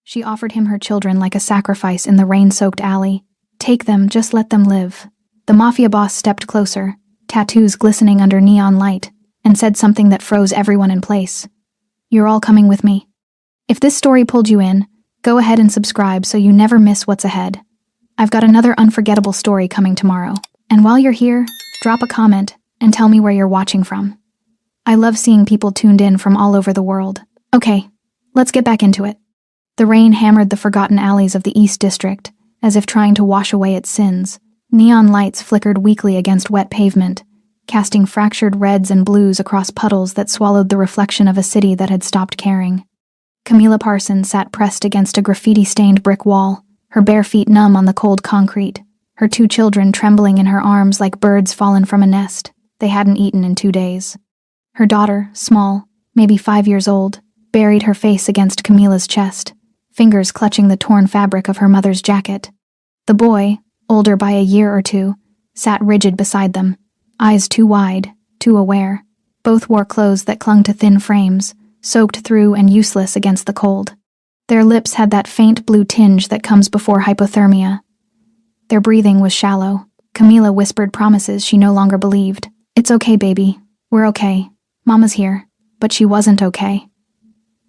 She offered him her children like a sacrifice in the rain-soaked alley. Take them, just let them live. The Mafia boss stepped closer, tattoos glistening under neon light, and said something that froze everyone in place. You're all coming with me. If this story pulled you in, go ahead and subscribe so you never miss what's ahead. I've got another unforgettable story coming tomorrow. And while you're here, drop a comment and tell me where you're watching from. I love seeing people tuned in from all over the world. Okay, let's get back into it. The rain hammered the forgotten alleys of the East District, as if trying to wash away its sins. Neon lights flickered weakly against wet pavement, casting fractured reds and blues across puddles that swallowed the reflection of a city that had stopped caring. Camila Parsons sat pressed against a graffiti-stained brick wall, her bare feet numb on the cold concrete, her 2 children trembling in her arms like birds fallen from a nest they hadn't eaten in 2 days. Her daughter, small, maybe 5 years old, buried her face against Camila's chest, fingers clutching the torn fabric of her mother's jacket. The boy, older by a year or 2, sat rigid beside them, eyes too wide, too aware. Both wore clothes that clung to thin frames, soaked through and useless against the cold. Their lips had that faint blue tinge that comes before hypothermia. Their breathing was shallow. Camila whispered promises she no longer believed. It's okay, baby. We're okay. Mama's here. But she wasn't okay.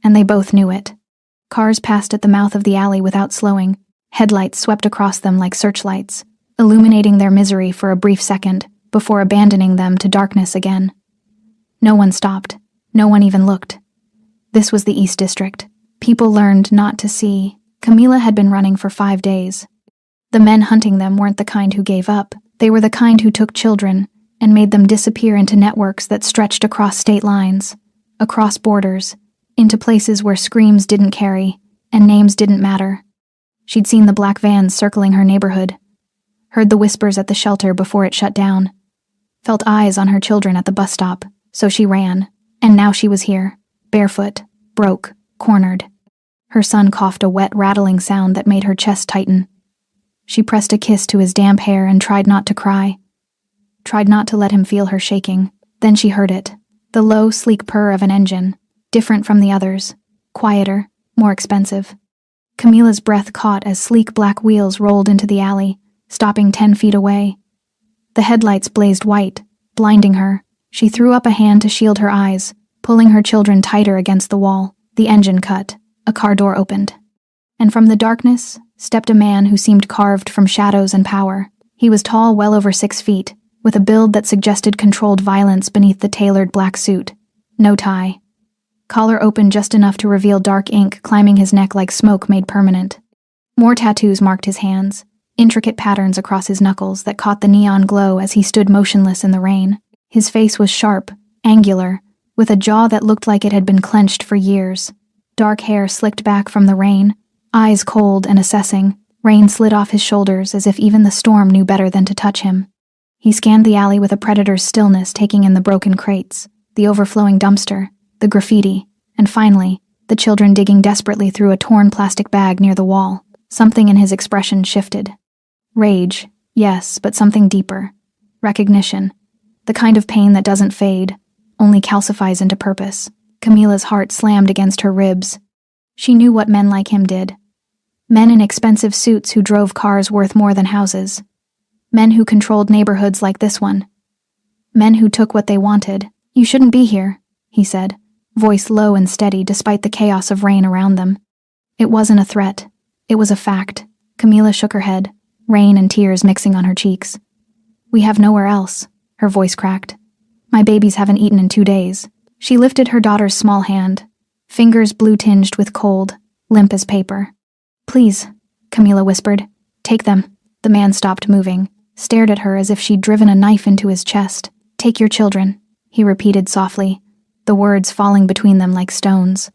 And they both knew it. Cars passed at the mouth of the alley without slowing. Headlights swept across them like searchlights, illuminating their misery for a brief second before abandoning them to darkness again. No one stopped. No one even looked. This was the East District. People learned not to see. Camila had been running for 5 days. The men hunting them weren't the kind who gave up. They were the kind who took children and made them disappear into networks that stretched across state lines, across borders, into places where screams didn't carry and names didn't matter. She'd seen the black vans circling her neighborhood, heard the whispers at the shelter before it shut down, felt eyes on her children at the bus stop, so she ran, and now she was here, barefoot, broke, cornered. Her son coughed a wet, rattling sound that made her chest tighten. She pressed a kiss to his damp hair and tried not to cry, tried not to let him feel her shaking. Then she heard it, the low, sleek purr of an engine, different from the others, quieter, more expensive. Camila's breath caught as sleek black wheels rolled into the alley, stopping 10 feet away. The headlights blazed white, blinding her. She threw up a hand to shield her eyes, pulling her children tighter against the wall. The engine cut. A car door opened. And from the darkness stepped a man who seemed carved from shadows and power. He was tall, well over 6 feet, with a build that suggested controlled violence beneath the tailored black suit. No tie. Collar open just enough to reveal dark ink climbing his neck like smoke made permanent. More tattoos marked his hands, intricate patterns across his knuckles that caught the neon glow as he stood motionless in the rain. His face was sharp, angular, with a jaw that looked like it had been clenched for years. Dark hair slicked back from the rain, eyes cold and assessing. Rain slid off his shoulders as if even the storm knew better than to touch him. He scanned the alley with a predator's stillness, taking in the broken crates, the overflowing dumpster, the graffiti, and finally, the children digging desperately through a torn plastic bag near the wall. Something in his expression shifted. Rage, yes, but something deeper. Recognition. The kind of pain that doesn't fade, only calcifies into purpose. Camila's heart slammed against her ribs. She knew what men like him did. Men in expensive suits who drove cars worth more than houses. Men who controlled neighborhoods like this one. Men who took what they wanted. You shouldn't be here, he said, voice low and steady despite the chaos of rain around them. It wasn't a threat. It was a fact. Camila shook her head, rain and tears mixing on her cheeks. We have nowhere else, her voice cracked. My babies haven't eaten in 2 days. She lifted her daughter's small hand, fingers blue-tinged with cold, limp as paper. Please, Camila whispered. Take them. The man stopped moving, stared at her as if she'd driven a knife into his chest. Take your children, he repeated softly, the words falling between them like stones.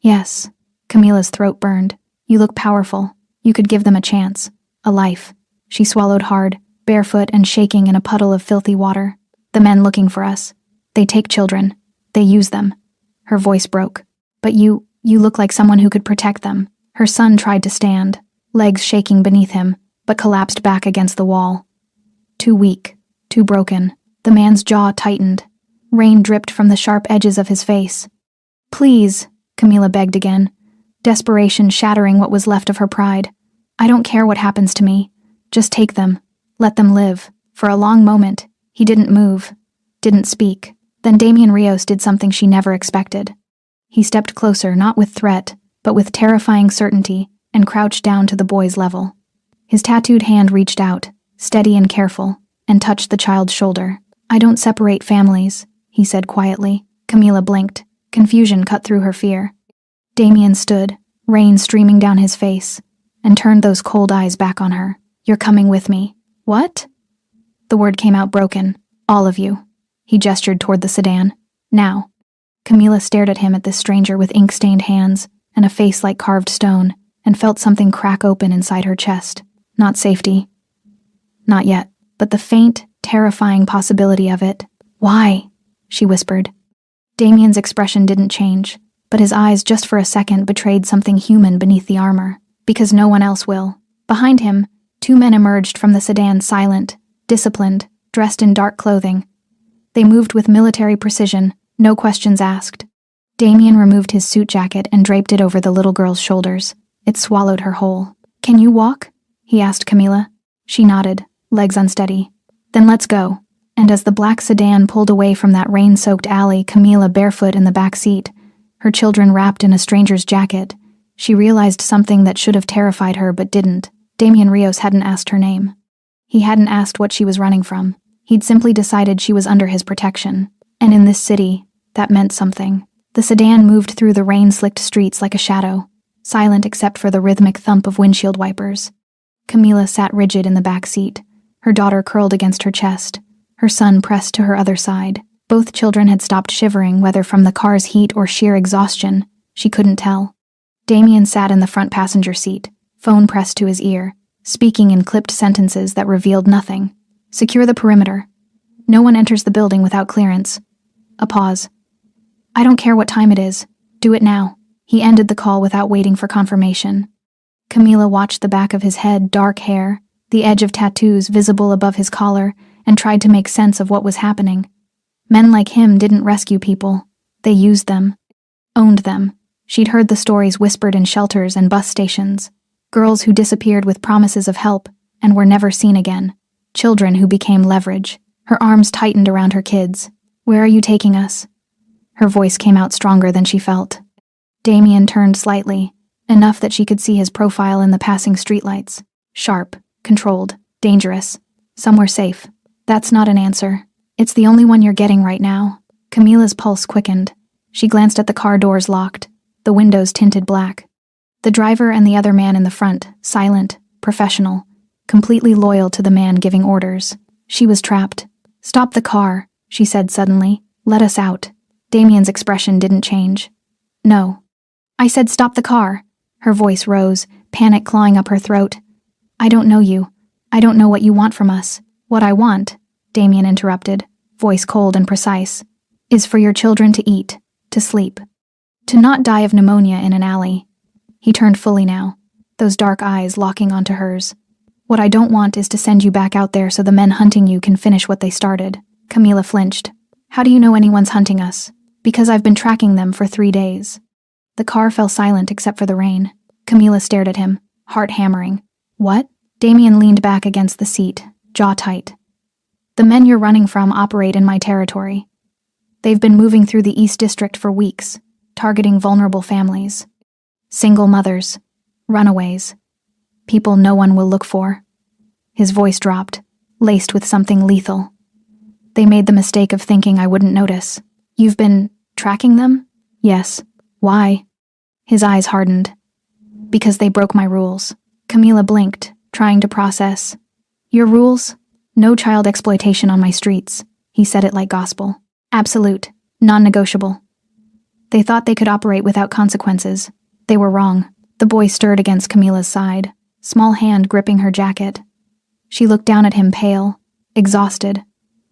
Yes, Camila's throat burned. You look powerful. You could give them a chance. A life. She swallowed hard, barefoot and shaking in a puddle of filthy water. The men looking for us. They take children. They use them. Her voice broke. But you look like someone who could protect them. Her son tried to stand, legs shaking beneath him, but collapsed back against the wall. Too weak, too broken. The man's jaw tightened. Rain dripped from the sharp edges of his face. Please, Camila begged again. desperation shattering what was left of her pride. I don't care what happens to me. Just take them. Let them live. For a long moment, he didn't move, didn't speak. Then Damian Rios did something she never expected. He stepped closer, not with threat, but with terrifying certainty, and crouched down to the boy's level. His tattooed hand reached out, steady and careful, and touched the child's shoulder. I don't separate families, he said quietly. Camila blinked. Confusion cut through her fear. Damian stood, rain streaming down his face, and turned those cold eyes back on her. You're coming with me. What? The word came out broken. All of you. He gestured toward the sedan. Now. Camila stared at him, at this stranger with ink-stained hands and a face like carved stone, and felt something crack open inside her chest. Not safety. Not yet, but the faint, terrifying possibility of it. Why? She whispered. Damian's expression didn't change, but his eyes just for a second betrayed something human beneath the armor. Because no one else will. Behind him, two men emerged from the sedan, silent, disciplined, dressed in dark clothing. They moved with military precision, no questions asked. Damian removed his suit jacket and draped it over the little girl's shoulders. It swallowed her whole. Can you walk? He asked Camila. She nodded, legs unsteady. Then let's go. And as the black sedan pulled away from that rain-soaked alley, Camila barefoot in the back seat, her children wrapped in a stranger's jacket, she realized something that should have terrified her but didn't. Damian Rios hadn't asked her name. He hadn't asked what she was running from. He'd simply decided she was under his protection. And in this city, that meant something. The sedan moved through the rain-slicked streets like a shadow, silent except for the rhythmic thump of windshield wipers. Camila sat rigid in the back seat, her daughter curled against her chest, her son pressed to her other side. Both children had stopped shivering, whether from the car's heat or sheer exhaustion. She couldn't tell. Damian sat in the front passenger seat, phone pressed to his ear, speaking in clipped sentences that revealed nothing. Secure the perimeter. No one enters the building without clearance. A pause. I don't care what time it is. Do it now. He ended the call without waiting for confirmation. Camila watched the back of his head, dark hair, the edge of tattoos visible above his collar, and tried to make sense of what was happening. Men like him didn't rescue people. They used them. Owned them. She'd heard the stories whispered in shelters and bus stations. Girls who disappeared with promises of help and were never seen again. Children who became leverage. Her arms tightened around her kids. Where are you taking us? Her voice came out stronger than she felt. Damian turned slightly, enough that she could see his profile in the passing streetlights. Sharp, controlled, dangerous. Somewhere safe. That's not an answer. It's the only one you're getting right now. Camila's pulse quickened. She glanced at the car doors locked, the windows tinted black. The driver and the other man in the front, silent, professional, completely loyal to the man giving orders. She was trapped. Stop the car, she said suddenly. Let us out. Damian's expression didn't change. No. I said stop the car. Her voice rose, panic clawing up her throat. I don't know you. I don't know what you want from us. What I want, Damian interrupted, voice cold and precise, is for your children to eat, to sleep, to not die of pneumonia in an alley. He turned fully now, those dark eyes locking onto hers. What I don't want is to send you back out there so the men hunting you can finish what they started. Camila flinched. How do you know anyone's hunting us? Because I've been tracking them for 3 days. The car fell silent except for the rain. Camila stared at him, heart hammering. What? Damian leaned back against the seat, jaw tight. The men you're running from operate in my territory. They've been moving through the East District for weeks, targeting vulnerable families. Single mothers, runaways, people no one will look for. His voice dropped, laced with something lethal. They made the mistake of thinking I wouldn't notice. You've been tracking them? Yes. Why? His eyes hardened. Because they broke my rules. Camila blinked, trying to process. Your rules? No child exploitation on my streets. He said it like gospel. Absolute. Non-negotiable. They thought they could operate without consequences. They were wrong. The boy stirred against Camila's side, small hand gripping her jacket. She looked down at him, pale, exhausted,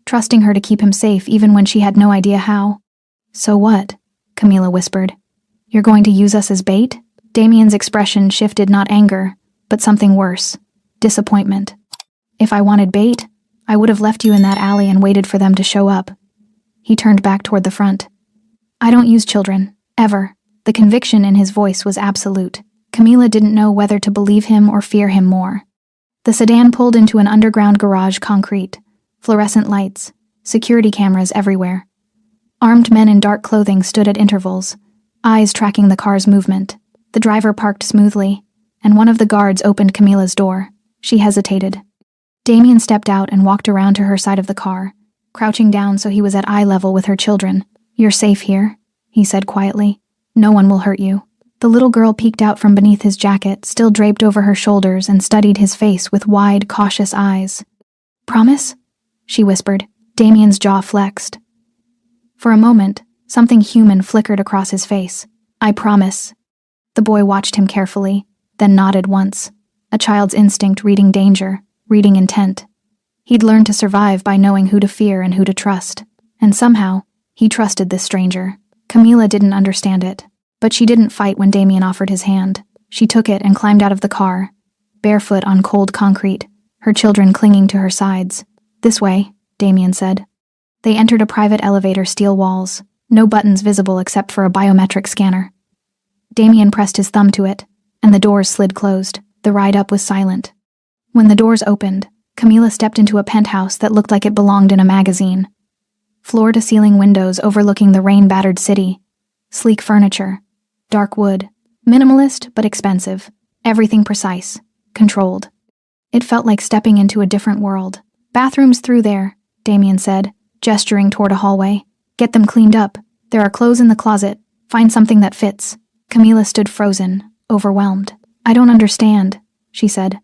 trusting her to keep him safe even when she had no idea how. So what? Camila whispered. You're going to use us as bait? Damian's expression shifted, not anger, but something worse. Disappointment. If I wanted bait, I would have left you in that alley and waited for them to show up. He turned back toward the front. I don't use children. Ever. The conviction in his voice was absolute. Camila didn't know whether to believe him or fear him more. The sedan pulled into an underground garage concrete. Fluorescent lights, security cameras everywhere. Armed men in dark clothing stood at intervals, eyes tracking the car's movement. The driver parked smoothly, and one of the guards opened Camila's door. She hesitated. Damien stepped out and walked around to her side of the car, crouching down so he was at eye level with her children. "You're safe here," he said quietly. "No one will hurt you." The little girl peeked out from beneath his jacket, still draped over her shoulders, and studied his face with wide, cautious eyes. "Promise?" she whispered. Damien's jaw flexed. For a moment, something human flickered across his face. "I promise." The boy watched him carefully, then nodded once. A child's instinct reading danger, reading intent. He'd learned to survive by knowing who to fear and who to trust. And somehow, he trusted this stranger. Camila didn't understand it, but she didn't fight when Damien offered his hand. She took it and climbed out of the car, barefoot on cold concrete, her children clinging to her sides. "This way," Damien said. They entered a private elevator, steel walls, no buttons visible except for a biometric scanner. Damien pressed his thumb to it, and the doors slid closed. The ride up was silent. When the doors opened, Camila stepped into a penthouse that looked like it belonged in a magazine. Floor-to-ceiling windows overlooking the rain-battered city. Sleek furniture. Dark wood. Minimalist, but expensive. Everything precise. Controlled. It felt like stepping into a different world. "Bathrooms through there," Damien said, gesturing toward a hallway. "Get them cleaned up. There are clothes in the closet. Find something that fits." Camila stood frozen, overwhelmed. "I don't understand," she said.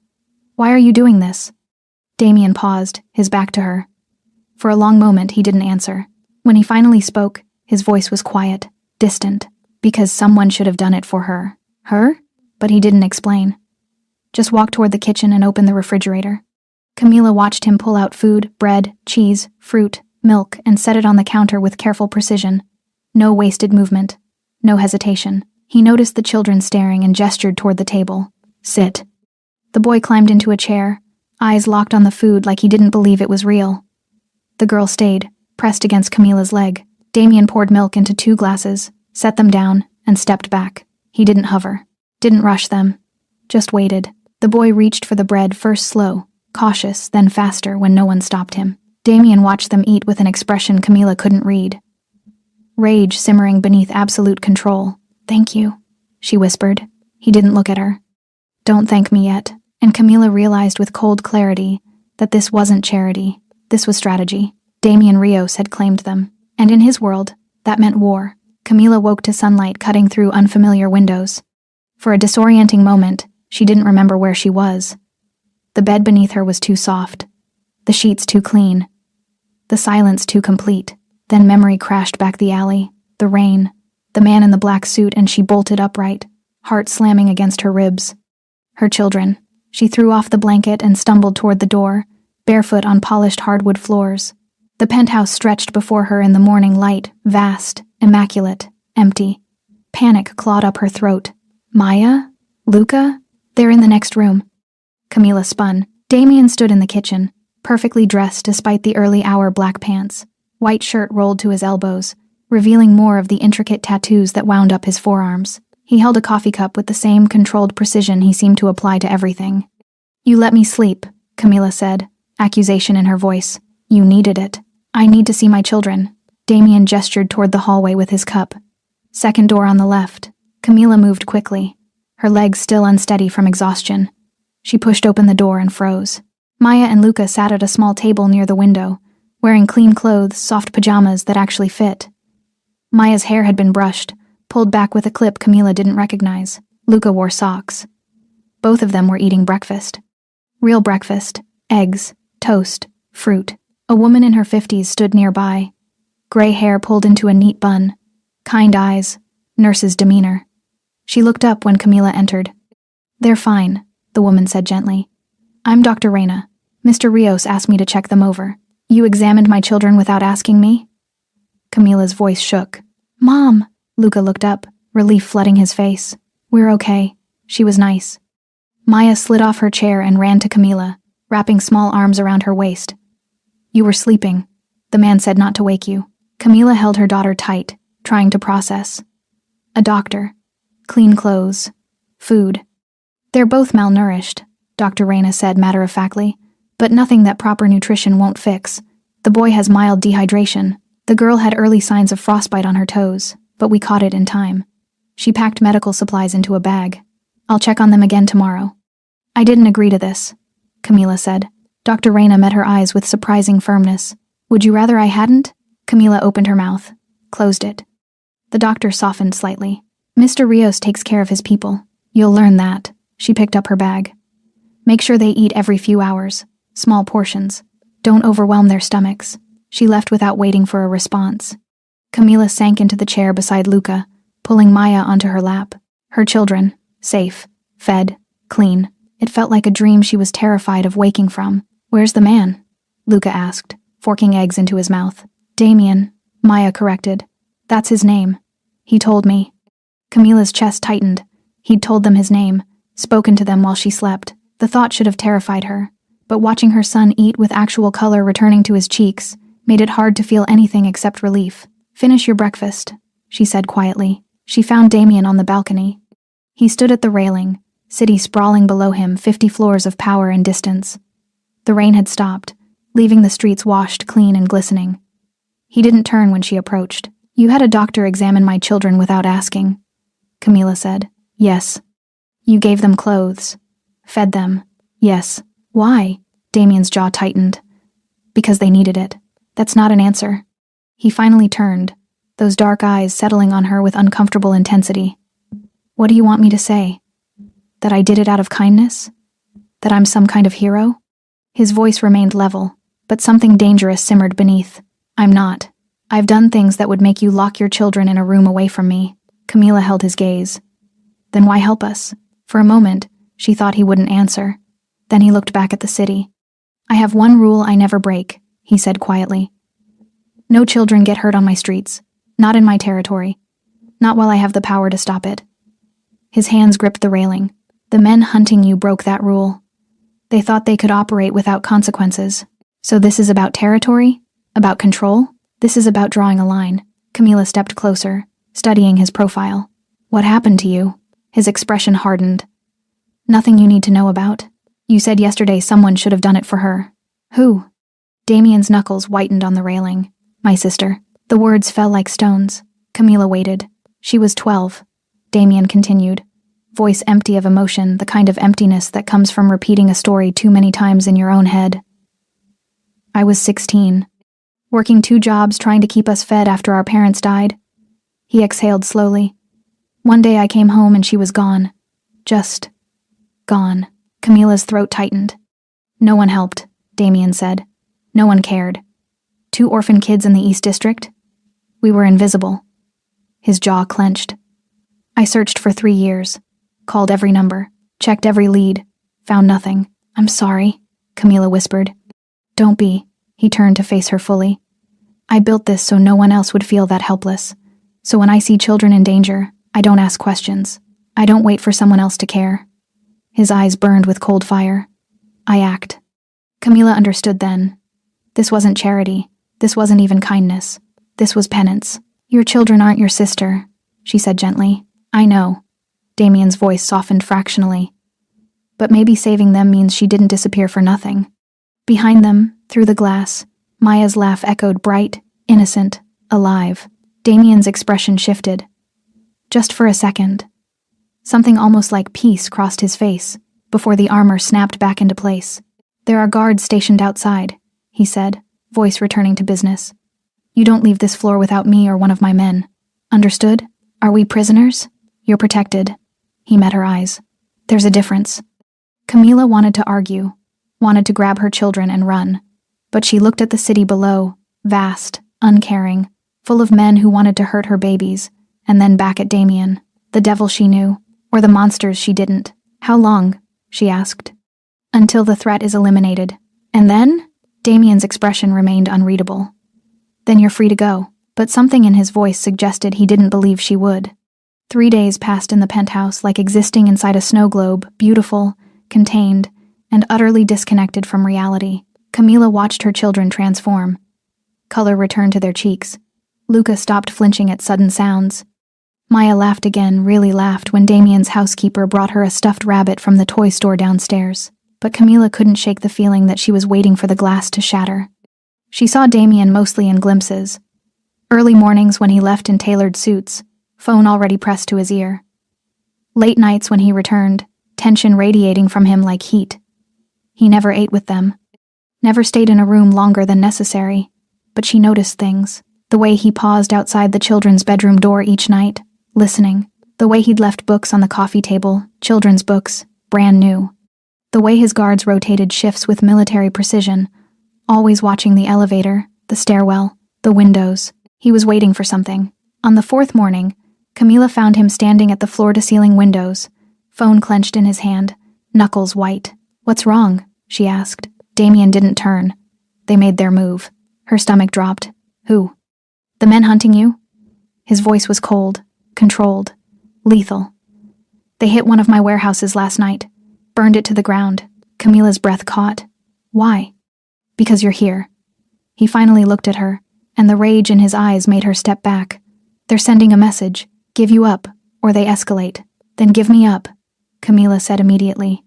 "Why are you doing this?" Damien paused, his back to her. For a long moment, he didn't answer. When he finally spoke, his voice was quiet, distant, because someone should have done it for her. Her? But he didn't explain. Just walked toward the kitchen and opened the refrigerator. Camila watched him pull out food, bread, cheese, fruit, milk, and set it on the counter with careful precision. No wasted movement. No hesitation. He noticed the children staring and gestured toward the table. "Sit." The boy climbed into a chair, eyes locked on the food like he didn't believe it was real. The girl stayed, pressed against Camila's leg. Damien poured milk into 2 glasses, set them down, and stepped back. He didn't hover, didn't rush them, just waited. The boy reached for the bread, first slow, cautious, then faster when no one stopped him. Damien watched them eat with an expression Camila couldn't read. Rage simmering beneath absolute control. "Thank you," she whispered. He didn't look at her. "Don't thank me yet." And Camila realized with cold clarity that this wasn't charity. This was strategy. Damien Rios had claimed them. And in his world, that meant war. Camila woke to sunlight cutting through unfamiliar windows. For a disorienting moment, she didn't remember where she was. The bed beneath her was too soft. The sheets too clean. The silence too complete. Then memory crashed back the alley. The rain. The man in the black suit, and she bolted upright, heart slamming against her ribs. Her children. She threw off the blanket and stumbled toward the door, barefoot on polished hardwood floors. The penthouse stretched before her in the morning light, vast, immaculate, empty. Panic clawed up her throat. Maya? Luca? They're in the next room. Camila spun. Damien stood in the kitchen, perfectly dressed despite the early hour black pants. White shirt rolled to his elbows, revealing more of the intricate tattoos that wound up his forearms. He held a coffee cup with the same controlled precision he seemed to apply to everything. "You let me sleep," Camila said, accusation in her voice. "You needed it. I need to see my children." Damien gestured toward the hallway with his cup. Second door on the left. Camila moved quickly, her legs still unsteady from exhaustion. She pushed open the door and froze. Maya and Luca sat at a small table near the window, wearing clean clothes, soft pajamas that actually fit. Maya's hair had been brushed, pulled back with a clip Camila didn't recognize. Luca wore socks. Both of them were eating breakfast. Real breakfast. Eggs, toast, fruit. A woman in her 50s stood nearby. Gray hair pulled into a neat bun. Kind eyes. Nurse's demeanor. She looked up when Camila entered. "They're fine," the woman said gently. "I'm Dr. Reyna. Mr. Rios asked me to check them over. You examined my children without asking me?" Camila's voice shook. "Mom!" Luca looked up, relief flooding his face. "We're okay." She was nice. Maya slid off her chair and ran to Camila, wrapping small arms around her waist. "You were sleeping. The man said not to wake you." Camila held her daughter tight, trying to process. a doctor, clean clothes, food. They're both malnourished, Dr. Reyna said matter-of-factly, but nothing that proper nutrition won't fix. The boy has mild dehydration. The girl had early signs of frostbite on her toes, but we caught it in time. She packed medical supplies into a bag. I'll check on them again tomorrow. I didn't agree to this, Camila said. Dr. Reyna met her eyes with surprising firmness. Would you rather I hadn't? Camila opened her mouth, closed it. The doctor softened slightly. Mr. Rios takes care of his people. You'll learn that. She picked up her bag. Make sure they eat every few hours. Small portions. Don't overwhelm their stomachs. She left without waiting for a response. Camila sank into the chair beside Luca, pulling Maya onto her lap. Her children, safe, fed, clean. It felt like a dream she was terrified of waking from. Where's the man? Luca asked, forking eggs into his mouth. Damien, Maya corrected. That's his name. He told me. Camila's chest tightened. He'd told them his name, spoken to them while she slept. The thought should have terrified her, but watching her son eat with actual color returning to his cheeks made it hard to feel anything except relief. Finish your breakfast, she said quietly. She found Damien on the balcony. He stood at the railing, city sprawling below him, 50 floors of power and distance. The rain had stopped, leaving the streets washed clean and glistening. He didn't turn when she approached. You had a doctor examine my children without asking, Camila said. Yes. You gave them clothes. Fed them. Yes. Why? Damien's jaw tightened. Because they needed it. That's not an answer. He finally turned, those dark eyes settling on her with uncomfortable intensity. What do you want me to say? That I did it out of kindness? That I'm some kind of hero? His voice remained level, but something dangerous simmered beneath. I'm not. I've done things that would make you lock your children in a room away from me. Camila held his gaze. Then why help us? For a moment, she thought he wouldn't answer. Then he looked back at the city. I have one rule I never break, he said quietly. No children get hurt on my streets. Not in my territory. Not while I have the power to stop it. His hands gripped the railing. The men hunting you broke that rule. They thought they could operate without consequences. So this is about territory? About control? This is about drawing a line. Camila stepped closer, studying his profile. What happened to you? His expression hardened. Nothing you need to know about. You said yesterday someone should have done it for her. Who? Damien's knuckles whitened on the railing. My sister. The words fell like stones. Camila waited. She was 12. Damien continued, voice empty of emotion, the kind of emptiness that comes from repeating a story too many times in your own head. I was 16. Working 2 jobs trying to keep us fed after our parents died. He exhaled slowly. One day I came home and she was gone. Just gone. Camila's throat tightened. No one helped, Damien said. No one cared. 2 orphan kids in the East District? We were invisible. His jaw clenched. I searched for 3 years. Called every number. Checked every lead. Found nothing. I'm sorry, Camila whispered. Don't be. He turned to face her fully. I built this so no one else would feel that helpless. So when I see children in danger, I don't ask questions. I don't wait for someone else to care. His eyes burned with cold fire. I act. Camila understood then. This wasn't charity. This wasn't even kindness. This was penance. Your children aren't your sister, she said gently. I know. Damien's voice softened fractionally. But maybe saving them means she didn't disappear for nothing. Behind them, through the glass, Maya's laugh echoed bright, innocent, alive. Damien's expression shifted. Just for a second. Something almost like peace crossed his face, before the armor snapped back into place. There are guards stationed outside, he said, voice returning to business. You don't leave this floor without me or one of my men. Understood? Are we prisoners? You're protected. He met her eyes. There's a difference. Camila wanted to argue, wanted to grab her children and run, but she looked at the city below, vast, uncaring, full of men who wanted to hurt her babies, and then back at Damien, the devil she knew, or the monsters she didn't. How long? She asked. Until the threat is eliminated. And then? Damien's expression remained unreadable. Then you're free to go. But something in his voice suggested he didn't believe she would. 3 days passed in the penthouse like existing inside a snow globe, beautiful, contained, and utterly disconnected from reality. Camila watched her children transform. Color returned to their cheeks. Luca stopped flinching at sudden sounds. Maya laughed again, really laughed, when Damien's housekeeper brought her a stuffed rabbit from the toy store downstairs. But Camila couldn't shake the feeling that she was waiting for the glass to shatter. She saw Damien mostly in glimpses. Early mornings when he left in tailored suits, phone already pressed to his ear. Late nights when he returned, tension radiating from him like heat. He never ate with them. Never stayed in a room longer than necessary. But she noticed things. The way he paused outside the children's bedroom door each night, listening. The way he'd left books on the coffee table, children's books, brand new. The way his guards rotated shifts with military precision, always watching the elevator, the stairwell, the windows. He was waiting for something. On the fourth morning, Camila found him standing at the floor-to-ceiling windows, phone clenched in his hand, knuckles white. "What's wrong?" she asked. Damien didn't turn. They made their move. Her stomach dropped. "Who? The men hunting you?" His voice was cold, controlled, lethal. "They hit one of my warehouses last night. Burned it to the ground." Camila's breath caught. "Why?" "Because you're here." He finally looked at her, and the rage in his eyes made her step back. "They're sending a message. Give you up, or they escalate." "Then give me up," Camila said immediately.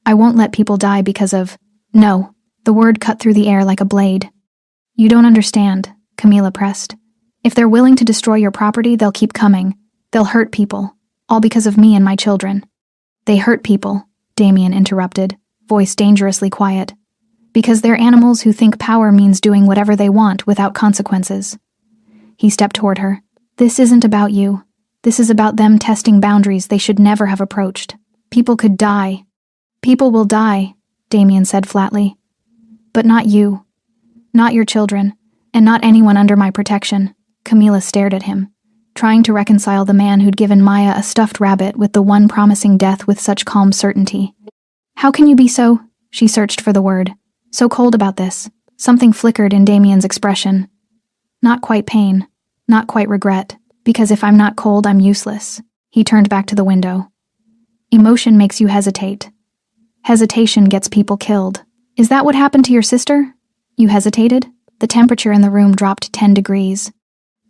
"I won't let people die because of—" "No." The word cut through the air like a blade. "You don't understand," Camila pressed. "If they're willing to destroy your property, they'll keep coming. They'll hurt people, all because of me and my children." "They hurt people," Damien interrupted, voice dangerously quiet. "Because they're animals who think power means doing whatever they want without consequences." He stepped toward her. "This isn't about you. This is about them testing boundaries they should never have approached. People could die." "People will die," Damien said flatly. "But not you. Not your children, and not anyone under my protection." Camila stared at him, trying to reconcile the man who'd given Maya a stuffed rabbit with the one promising death with such calm certainty. "How can you be so—" She searched for the word. "So cold about this?" Something flickered in Damien's expression. "Not quite pain. Not quite regret. Because if I'm not cold, I'm useless." He turned back to the window. "Emotion makes you hesitate. Hesitation gets people killed. Is that what happened to your sister? You hesitated?" The temperature in the room dropped 10 degrees.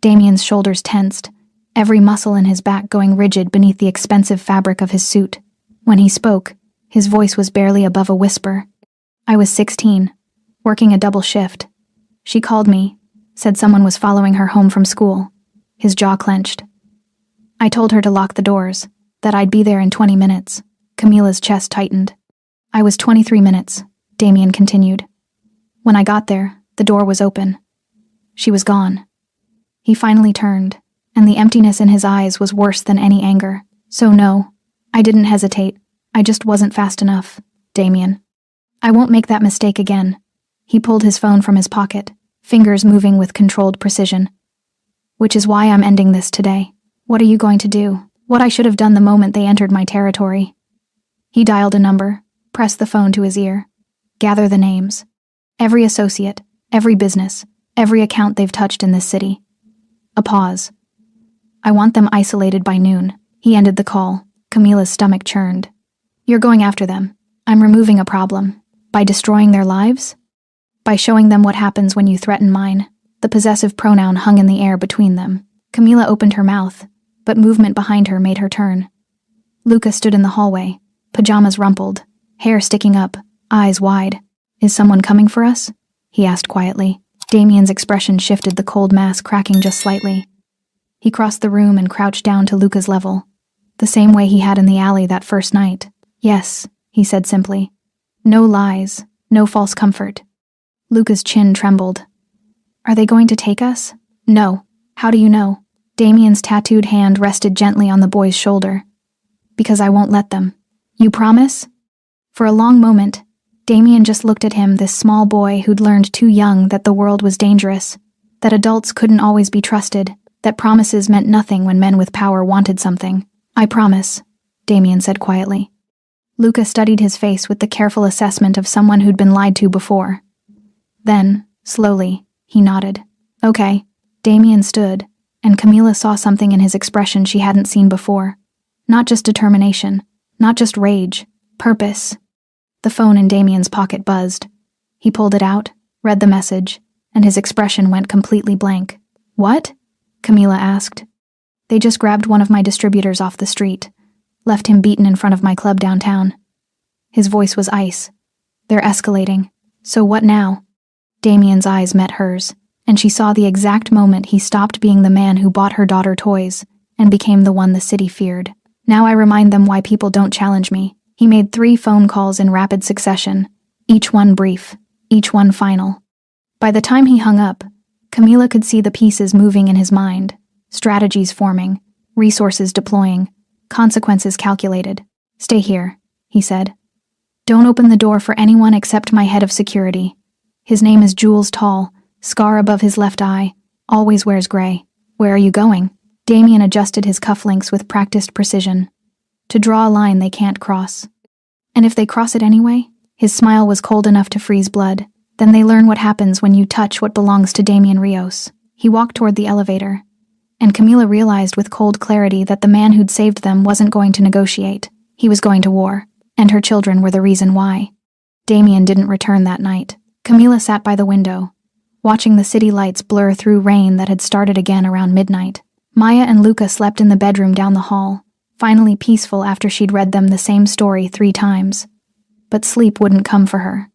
Damien's shoulders tensed, every muscle in his back going rigid beneath the expensive fabric of his suit. When he spoke, his voice was barely above a whisper. "I was 16, working a double shift. She called me, said someone was following her home from school." His jaw clenched. "I told her to lock the doors, that I'd be there in 20 minutes. Camila's chest tightened. "I was 23 minutes, Damien continued. "When I got there, the door was open. She was gone." He finally turned, and the emptiness in his eyes was worse than any anger. "So no, I didn't hesitate. I just wasn't fast enough, Damien. I won't make that mistake again." He pulled his phone from his pocket, fingers moving with controlled precision. "Which is why I'm ending this today. What are you going to do?" "What I should have done the moment they entered my territory." He dialed a number, pressed the phone to his ear. "Gather the names. Every associate, every business, every account they've touched in this city." A pause. "I want them isolated by noon." He ended the call. Camila's stomach churned. "You're going after them. I'm removing a problem. By destroying their lives? By showing them what happens when you threaten mine." The possessive pronoun hung in the air between them. Camila opened her mouth, but movement behind her made her turn. Luca stood in the hallway, pajamas rumpled, hair sticking up, eyes wide. "Is someone coming for us?" he asked quietly. Damien's expression shifted, the cold mask cracking just slightly. He crossed the room and crouched down to Luca's level, the same way he had in the alley that first night. "Yes," he said simply. "No lies, no false comfort." Luca's chin trembled. "Are they going to take us?" "No." "How do you know?" Damien's tattooed hand rested gently on the boy's shoulder. "Because I won't let them." "You promise?" For a long moment, Damien just looked at him, this small boy who'd learned too young that the world was dangerous, that adults couldn't always be trusted, that promises meant nothing when men with power wanted something. "I promise," Damien said quietly. Luca studied his face with the careful assessment of someone who'd been lied to before. Then, slowly, he nodded. "Okay." Damien stood, and Camila saw something in his expression she hadn't seen before. Not just determination, not just rage, purpose. The phone in Damien's pocket buzzed. He pulled it out, read the message, and his expression went completely blank. "What?" Camila asked. They just grabbed one of my distributors off the street, left him beaten in front of my club downtown. His voice was ice. They're escalating. So what now? Damien's eyes met hers, and she saw the exact moment he stopped being the man who bought her daughter toys and became the one the city feared. Now I remind them why people don't challenge me. He made 3 phone calls in rapid succession, each one brief, each one final. By the time he hung up, Camila could see the pieces moving in his mind, strategies forming, resources deploying, consequences calculated. Stay here, he said. Don't open the door for anyone except my head of security. His name is Jules Tall, scar above his left eye, always wears gray. Where are you going? Damien adjusted his cufflinks with practiced precision. To draw a line they can't cross. And if they cross it anyway? His smile was cold enough to freeze blood. Then they learn what happens when you touch what belongs to Damien Rios. He walked toward the elevator, and Camila realized with cold clarity that the man who'd saved them wasn't going to negotiate. He was going to war, and her children were the reason why. Damien didn't return that night. Camila sat by the window, watching the city lights blur through rain that had started again around midnight. Maya and Luca slept in the bedroom down the hall, finally peaceful after she'd read them the same story 3 times. But sleep wouldn't come for her.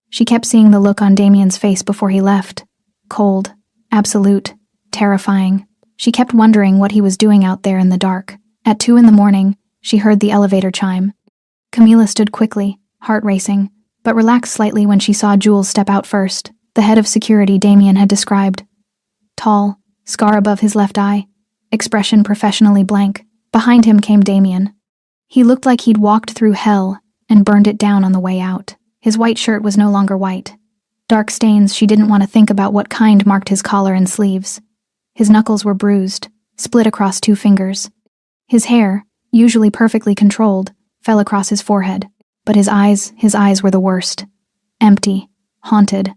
She kept seeing the look on Damien's face before he left. Cold, absolute, terrifying. She kept wondering what he was doing out there in the dark. At 2 a.m, she heard the elevator chime. Camila stood quickly, heart racing, but relaxed slightly when she saw Jules step out first, the head of security Damien had described. Tall, scar above his left eye, expression professionally blank. Behind him came Damien. He looked like he'd walked through hell and burned it down on the way out. His white shirt was no longer white. Dark stains she didn't want to think about what kind marked his collar and sleeves. His knuckles were bruised, split across 2 fingers. His hair, usually perfectly controlled, fell across his forehead. But his eyes were the worst. Empty, haunted,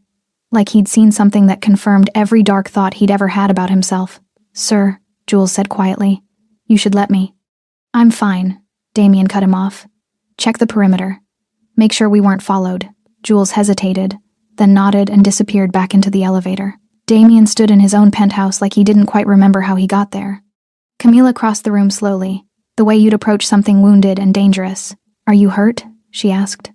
like he'd seen something that confirmed every dark thought he'd ever had about himself. Sir, Jules said quietly, you should let me. I'm fine, Damien cut him off. Check the perimeter. Make sure we weren't followed. Jules hesitated, then nodded and disappeared back into the elevator. Damien stood in his own penthouse like he didn't quite remember how he got there. Camila crossed the room slowly, the way you'd approach something wounded and dangerous. Are you hurt? She asked.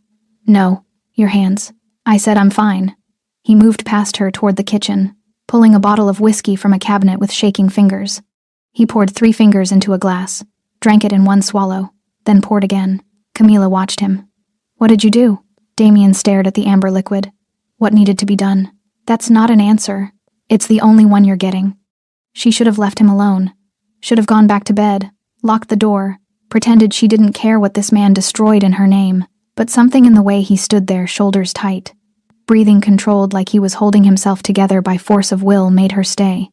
No, your hands. I said I'm fine. He moved past her toward the kitchen, pulling a bottle of whiskey from a cabinet with shaking fingers. He poured 3 fingers into a glass, drank it in one swallow, then poured again. Camila watched him. What did you do? Damien stared at the amber liquid. What needed to be done? That's not an answer. It's the only one you're getting. She should have left him alone. Should have gone back to bed, locked the door, pretended she didn't care what this man destroyed in her name. But something in the way he stood there, shoulders tight, breathing controlled like he was holding himself together by force of will, made her stay.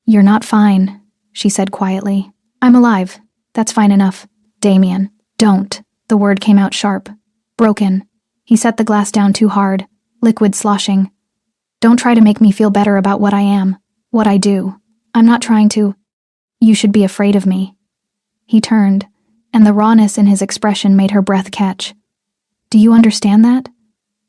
You're not fine, she said quietly. I'm alive. That's fine enough. Damien, don't. The word came out sharp. Broken. He set the glass down too hard, liquid sloshing. Don't try to make me feel better about what I am, what I do. I'm not trying to. You should be afraid of me. He turned, and the rawness in his expression made her breath catch. Do you understand that?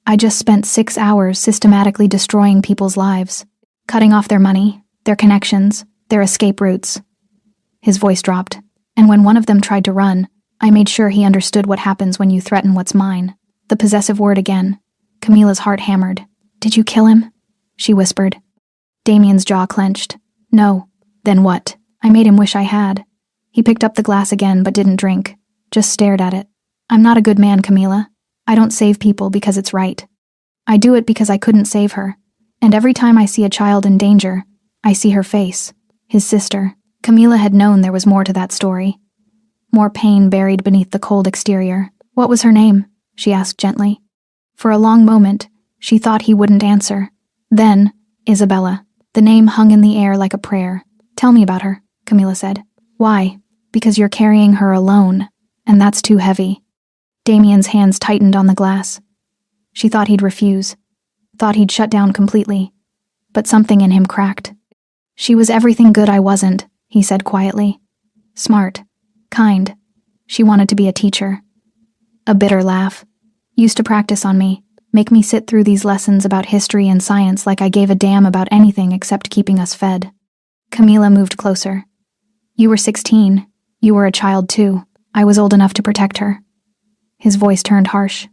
I just spent 6 hours systematically destroying people's lives, cutting off their money, their connections, their escape routes. His voice dropped, and when one of them tried to run, I made sure he understood what happens when you threaten what's mine. The possessive word again. Camila's heart hammered. Did you kill him? She whispered. Damien's jaw clenched. No. Then what? I made him wish I had. He picked up the glass again but didn't drink, just stared at it. I'm not a good man, Camila. I don't save people because it's right. I do it because I couldn't save her. And every time I see a child in danger, I see her face, his sister. Camila had known there was more to that story. More pain buried beneath the cold exterior. What was her name? She asked gently. For a long moment, she thought he wouldn't answer. Then, Isabella. The name hung in the air like a prayer. Tell me about her, Camila said. Why? Because you're carrying her alone, and that's too heavy. Damien's hands tightened on the glass. She thought he'd refuse, thought he'd shut down completely, but something in him cracked. She was everything good I wasn't, he said quietly. Smart, kind. She wanted to be a teacher. A bitter laugh. Used to practice on me, make me sit through these lessons about history and science like I gave a damn about anything except keeping us fed. Camila moved closer. You were 16. You were a child too. I was old enough to protect her." His voice turned harsh.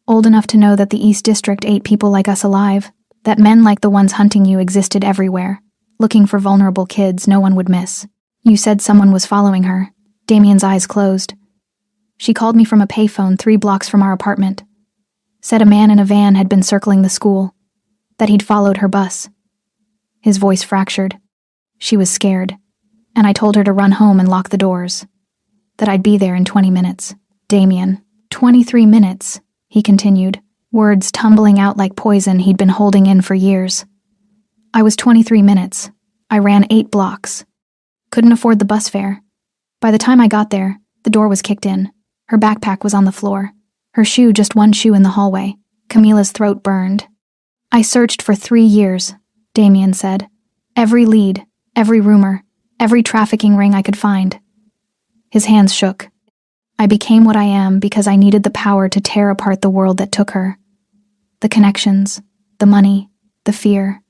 "Old enough to know that the East District ate people like us alive, that men like the ones hunting you existed everywhere, looking for vulnerable kids no one would miss. You said someone was following her." Damien's eyes closed. "She called me from a payphone 3 blocks from our apartment. Said a man in a van had been circling the school, that he'd followed her bus." His voice fractured. "She was scared, and I told her to run home and lock the doors. That I'd be there in 20 minutes. Damien, 23 minutes, he continued, words tumbling out like poison he'd been holding in for years. "I was 23 minutes. I ran 8 blocks. Couldn't afford the bus fare. By the time I got there, the door was kicked in. Her backpack was on the floor. Her shoe, just one shoe in the hallway. Camila's throat burned. I searched for 3 years," Damien said. "Every lead, every rumor, every trafficking ring I could find." His hands shook. "I became what I am because I needed the power to tear apart the world that took her. The connections, the money, the fear."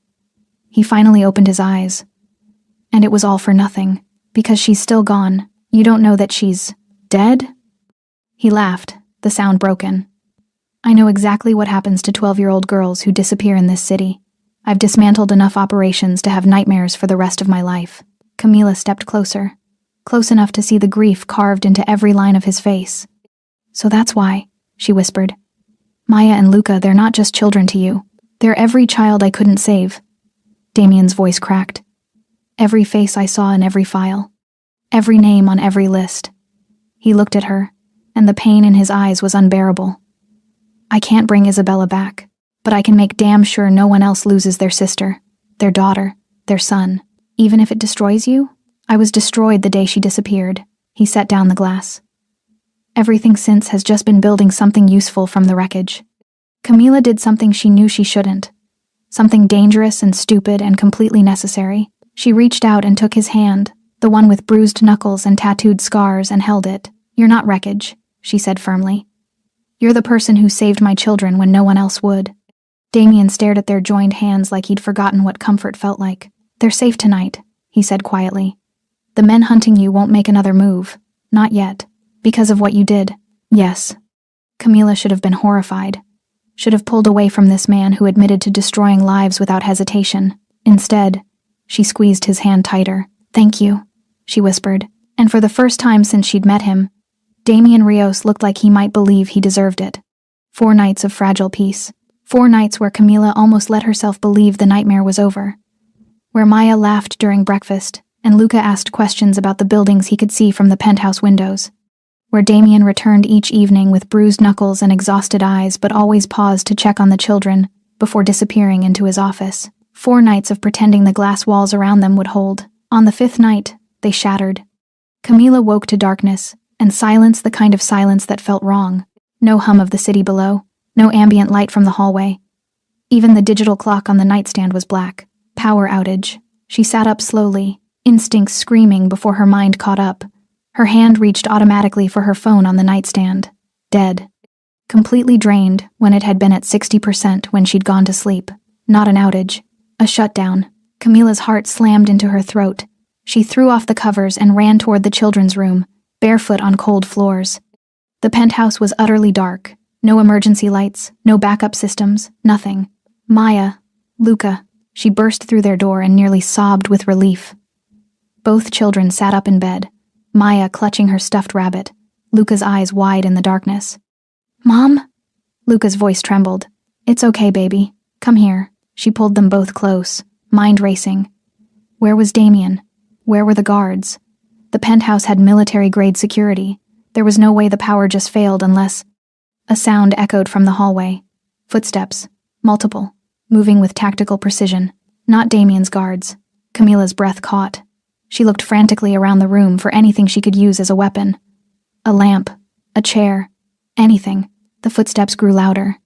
He finally opened his eyes. "And it was all for nothing, because she's still gone. You don't know that she's dead?" He laughed, the sound broken. "I know exactly what happens to 12-year-old girls who disappear in this city. I've dismantled enough operations to have nightmares for the rest of my life." Camila stepped closer, close enough to see the grief carved into every line of his face. "So that's why," she whispered. "Maya and Luca, they're not just children to you. They're every child I couldn't save." Damien's voice cracked. "Every face I saw in every file. Every name on every list." He looked at her, and the pain in his eyes was unbearable. "I can't bring Isabella back, but I can make damn sure no one else loses their sister, their daughter, their son. Even if it destroys you, I was destroyed the day she disappeared." He set down the glass. "Everything since has just been building something useful from the wreckage." Camila did something she knew she shouldn't. Something dangerous and stupid and completely necessary. She reached out and took his hand, the one with bruised knuckles and tattooed scars, and held it. "You're not wreckage," she said firmly. "You're the person who saved my children when no one else would." Damien stared at their joined hands like he'd forgotten what comfort felt like. "They're safe tonight," he said quietly. "The men hunting you won't make another move. Not yet. Because of what you did." "Yes." Camila should have been horrified. Should have pulled away from this man who admitted to destroying lives without hesitation. Instead, she squeezed his hand tighter. "Thank you," she whispered, and for the first time since she'd met him, Damien Rios looked like he might believe he deserved it. 4 nights of fragile peace. 4 nights where Camila almost let herself believe the nightmare was over. Where Maya laughed during breakfast, and Luca asked questions about the buildings he could see from the penthouse windows. Where Damien returned each evening with bruised knuckles and exhausted eyes, but always paused to check on the children before disappearing into his office. 4 nights of pretending the glass walls around them would hold. On the 5th night, they shattered. Camila woke to darkness, and silence, the kind of silence that felt wrong. No hum of the city below, no ambient light from the hallway. Even the digital clock on the nightstand was black. Power outage. She sat up slowly, instincts screaming before her mind caught up. Her hand reached automatically for her phone on the nightstand. Dead. Completely drained when it had been at 60% when she'd gone to sleep. Not an outage. A shutdown. Camila's heart slammed into her throat. She threw off the covers and ran toward the children's room, barefoot on cold floors. The penthouse was utterly dark. No emergency lights, no backup systems, nothing. Maya, Luca. She burst through their door and nearly sobbed with relief. Both children sat up in bed, Maya clutching her stuffed rabbit, Luca's eyes wide in the darkness. "Mom?" Luca's voice trembled. "It's okay, baby. Come here." She pulled them both close, mind racing. Where was Damien? Where were the guards? The penthouse had military-grade security. There was no way the power just failed unless... A sound echoed from the hallway. Footsteps. Multiple. Moving with tactical precision. Not Damien's guards. Camila's breath caught. She looked frantically around the room for anything she could use as a weapon. A lamp. A chair. Anything. The footsteps grew louder.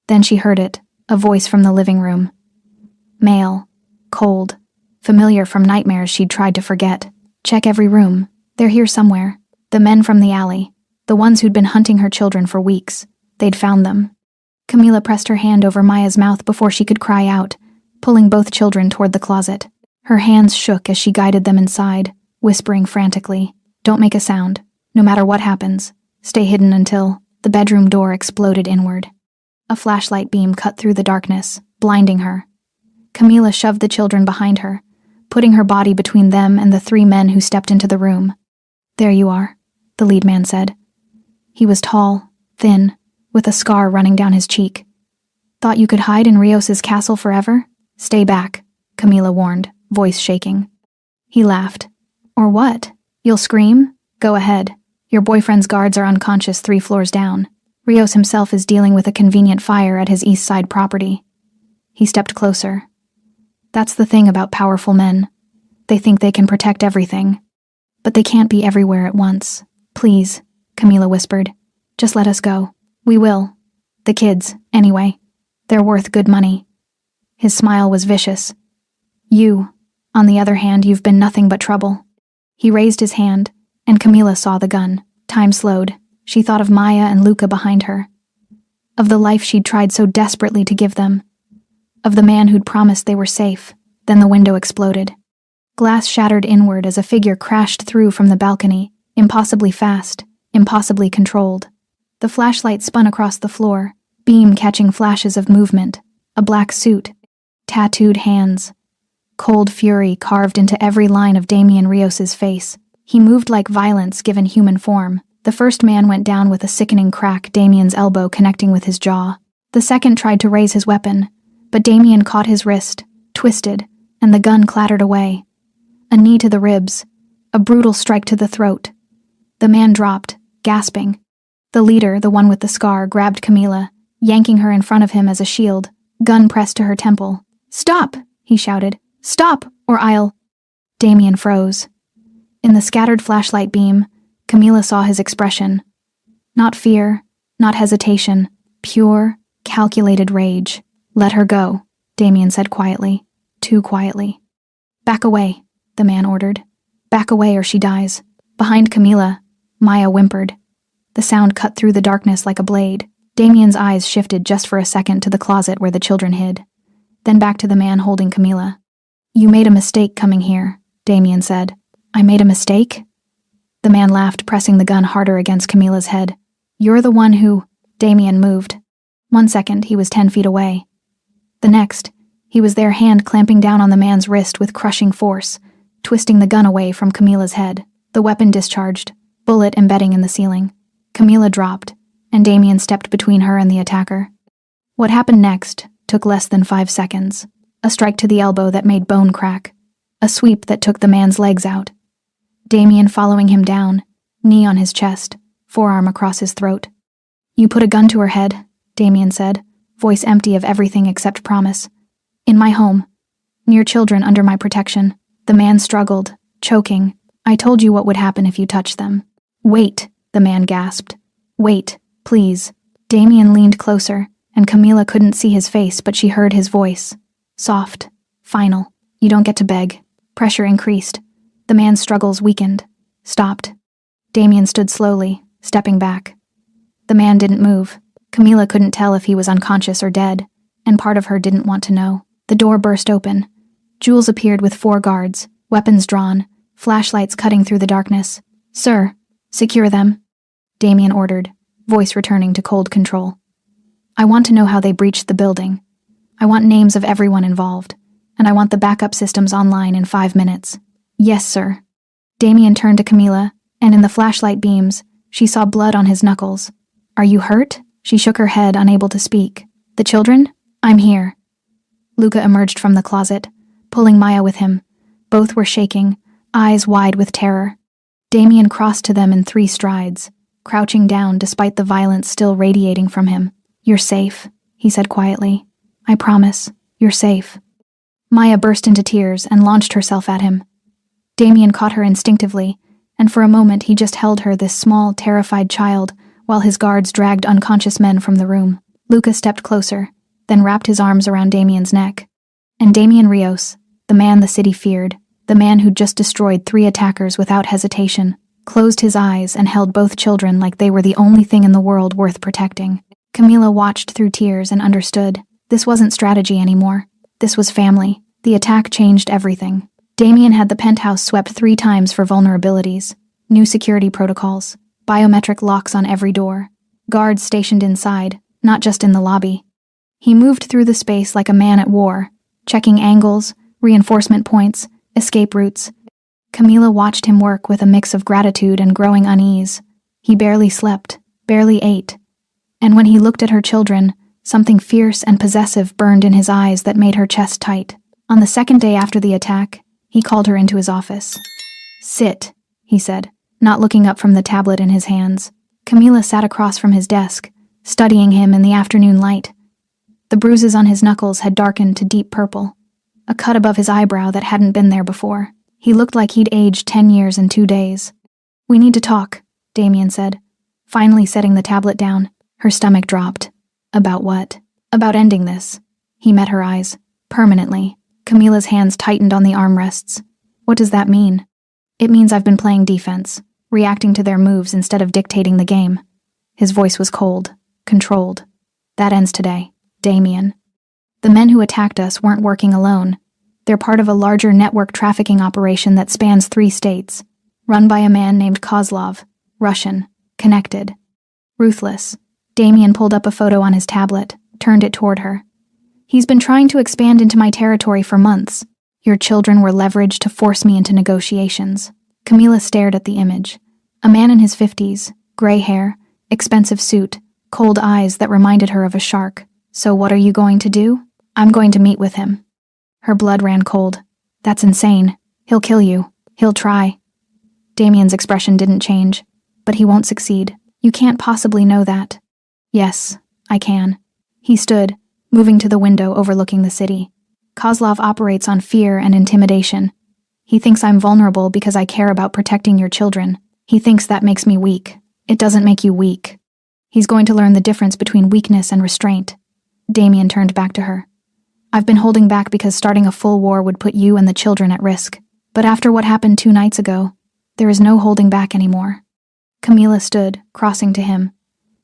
Then she heard it. A voice from the living room. Male. Cold. Familiar from nightmares she'd tried to forget. "Check every room. They're here somewhere. The men from the alley. The ones who'd been hunting her children for weeks. They'd found them." Camila pressed her hand over Maya's mouth before she could cry out, pulling both children toward the closet. Her hands shook as she guided them inside, whispering frantically, "Don't make a sound. No matter what happens, stay hidden until..." The bedroom door exploded inward. A flashlight beam cut through the darkness, blinding her. Camila shoved the children behind her, putting her body between them and the 3 men who stepped into the room. "There you are," the lead man said. He was tall, thin, with a scar running down his cheek. "Thought you could hide in Rios's castle forever? Stay back," Camila warned, voice shaking. He laughed. "Or what? You'll scream? Go ahead. Your boyfriend's guards are unconscious 3 floors down. Rios himself is dealing with a convenient fire at his east side property." He stepped closer. "That's the thing about powerful men. They think they can protect everything. But they can't be everywhere at once. Please," Camila whispered. "Just let us go. We will. The kids, anyway. They're worth good money." His smile was vicious. "You, on the other hand, you've been nothing but trouble." He raised his hand, and Camila saw the gun. Time slowed. She thought of Maya and Luca behind her. Of the life she'd tried so desperately to give them. Of the man who'd promised they were safe. Then the window exploded. Glass shattered inward as a figure crashed through from the balcony, impossibly fast, impossibly controlled. The flashlight spun across the floor, beam catching flashes of movement, a black suit, tattooed hands. Cold fury carved into every line of Damian Rios's face. He moved like violence given human form. The first man went down with a sickening crack, Damian's elbow connecting with his jaw. The second tried to raise his weapon, but Damian caught his wrist, twisted, and the gun clattered away. A knee to the ribs, a brutal strike to the throat. The man dropped, gasping. The leader, the one with the scar, grabbed Camila, yanking her in front of him as a shield, gun pressed to her temple. "Stop!" he shouted. "Stop, or I'll..." Damian froze. In the scattered flashlight beam, Camila saw his expression. Not fear, not hesitation, pure, calculated rage. "Let her go," Damian said quietly, too quietly. "Back away," the man ordered. "Back away or she dies." Behind Camila, Maya whimpered. The sound cut through the darkness like a blade. Damian's eyes shifted just for a second to the closet where the children hid. Then back to the man holding Camila. "You made a mistake coming here," Damian said. "I made a mistake?" The man laughed, pressing the gun harder against Camila's head. "You're the one who..." Damian moved. 1 second, he was 10 feet away. The next, he was there, hand clamping down on the man's wrist with crushing force, twisting the gun away from Camila's head. The weapon discharged, bullet embedding in the ceiling. Camila dropped, and Damian stepped between her and the attacker. What happened next took less than 5 seconds. A strike to the elbow that made bone crack. A sweep that took the man's legs out. Damian following him down, knee on his chest, forearm across his throat. "You put a gun to her head," Damian said, voice empty of everything except promise. "In my home. Near children under my protection." The man struggled, choking. "I told you what would happen if you touched them." "Wait," the man gasped. "Wait, please." Damian leaned closer, and Camila couldn't see his face, but she heard his voice. Soft, final. "You don't get to beg." Pressure increased. The man's struggles weakened, stopped. Damian stood slowly, stepping back. The man didn't move. Camila couldn't tell if he was unconscious or dead, and part of her didn't want to know. The door burst open. Jules appeared with 4 guards, weapons drawn, flashlights cutting through the darkness. "Sir, secure them," Damian ordered, voice returning to cold control. "I want to know how they breached the building. I want names of everyone involved, and I want the backup systems online in 5 minutes." "Yes, sir." Damian turned to Camila, and in the flashlight beams, she saw blood on his knuckles. "Are you hurt?" She shook her head, unable to speak. "The children? I'm here." Luca emerged from the closet, pulling Maya with him. Both were shaking, eyes wide with terror. Damian crossed to them in 3 strides, crouching down despite the violence still radiating from him. "You're safe," he said quietly. "I promise, you're safe." Maya burst into tears and launched herself at him. Damian caught her instinctively, and for a moment he just held her, this small, terrified child, while his guards dragged unconscious men from the room. Luca stepped closer, then wrapped his arms around Damian's neck. And Damian Rios, the man the city feared, the man who'd just destroyed 3 attackers without hesitation, closed his eyes and held both children like they were the only thing in the world worth protecting. Camila watched through tears and understood. This wasn't strategy anymore. This was family. The attack changed everything. Damien had the penthouse swept 3 times for vulnerabilities, new security protocols, biometric locks on every door, guards stationed inside, not just in the lobby. He moved through the space like a man at war, checking angles, reinforcement points, escape routes. Camila watched him work with a mix of gratitude and growing unease. He barely slept, barely ate. And when he looked at her children, something fierce and possessive burned in his eyes that made her chest tight. On the 2nd day after the attack, he called her into his office. "Sit," he said, not looking up from the tablet in his hands. Camila sat across from his desk, studying him in the afternoon light. The bruises on his knuckles had darkened to deep purple, a cut above his eyebrow that hadn't been there before. He looked like he'd aged 10 years in 2 days. "We need to talk," Damien said, finally setting the tablet down. Her stomach dropped. "About what?" "About ending this." He met her eyes. "Permanently." Camila's hands tightened on the armrests. "What does that mean?" "It means I've been playing defense, reacting to their moves instead of dictating the game." His voice was cold, controlled. "That ends today, Damien. The men who attacked us weren't working alone. They're part of a larger network trafficking operation that spans 3 states, run by a man named Kozlov, Russian, connected. Ruthless." Damien pulled up a photo on his tablet, turned it toward her. "He's been trying to expand into my territory for months. Your children were leveraged to force me into negotiations." Camila stared at the image. A man in his 50s, gray hair, expensive suit, cold eyes that reminded her of a shark. "So what are you going to do?" "I'm going to meet with him." Her blood ran cold. "That's insane. He'll kill you. He'll try." Damien's expression didn't change. "But he won't succeed. You can't possibly know that." "Yes, I can." He stood, moving to the window overlooking the city. "Kozlov operates on fear and intimidation. He thinks I'm vulnerable because I care about protecting your children. He thinks that makes me weak. It doesn't make you weak. He's going to learn the difference between weakness and restraint." Damien turned back to her. "I've been holding back because starting a full war would put you and the children at risk. But after what happened 2 nights ago, there is no holding back anymore." Camila stood, crossing to him.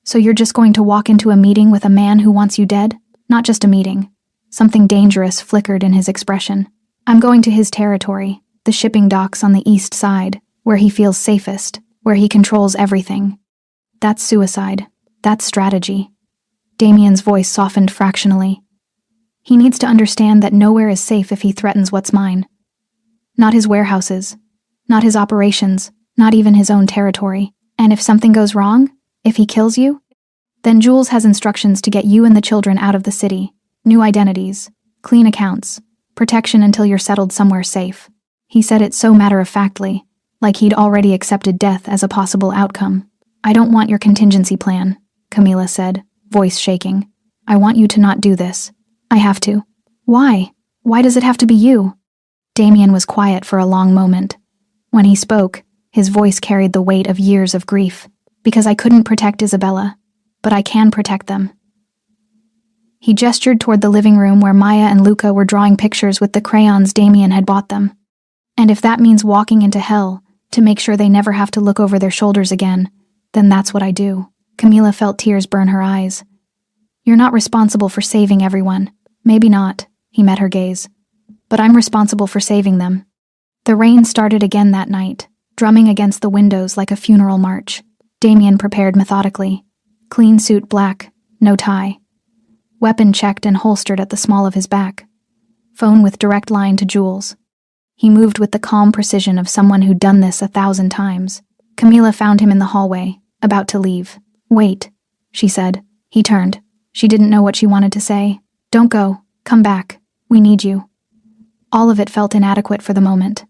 "So you're just going to walk into a meeting with a man who wants you dead? Not just a meeting." Something dangerous flickered in his expression. "I'm going to his territory, the shipping docks on the east side, where he feels safest, where he controls everything. That's suicide. That's strategy." Damien's voice softened fractionally. "He needs to understand that nowhere is safe if he threatens what's mine. Not his warehouses, not his operations, not even his own territory. And if something goes wrong, if he kills you, then Jules has instructions to get you and the children out of the city. New identities, clean accounts, protection until you're settled somewhere safe." He said it so matter-of-factly, like he'd already accepted death as a possible outcome. "I don't want your contingency plan," Camila said, voice shaking. "I want you to not do this. I have to." "Why? Why does it have to be you?" Damien was quiet for a long moment. When he spoke, his voice carried the weight of years of grief. "Because I couldn't protect Isabella, but I can protect them." He gestured toward the living room where Maya and Luca were drawing pictures with the crayons Damien had bought them. "And if that means walking into hell, to make sure they never have to look over their shoulders again, then that's what I do." Camila felt tears burn her eyes. "You're not responsible for saving everyone. Maybe not," he met her gaze. "But I'm responsible for saving them." The rain started again that night, drumming against the windows like a funeral march. Damien prepared methodically. Clean suit black, no tie. Weapon checked and holstered at the small of his back. Phone with direct line to Jules. He moved with the calm precision of someone who'd done this 1,000 times. Camila found him in the hallway, about to leave. "Wait," she said. He turned. She didn't know what she wanted to say. "Don't go. Come back. We need you." All of it felt inadequate for the moment.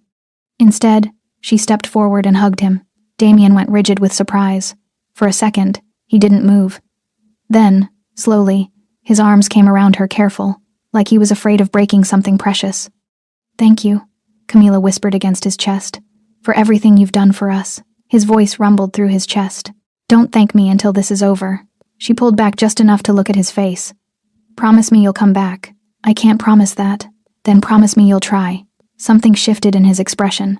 Instead, she stepped forward and hugged him. Damien went rigid with surprise. For a second, he didn't move. Then, slowly, his arms came around her careful, like he was afraid of breaking something precious. "Thank you," Camila whispered against his chest, "for everything you've done for us." His voice rumbled through his chest. "Don't thank me until this is over." She pulled back just enough to look at his face. "Promise me you'll come back." "I can't promise that." "Then promise me you'll try." Something shifted in his expression,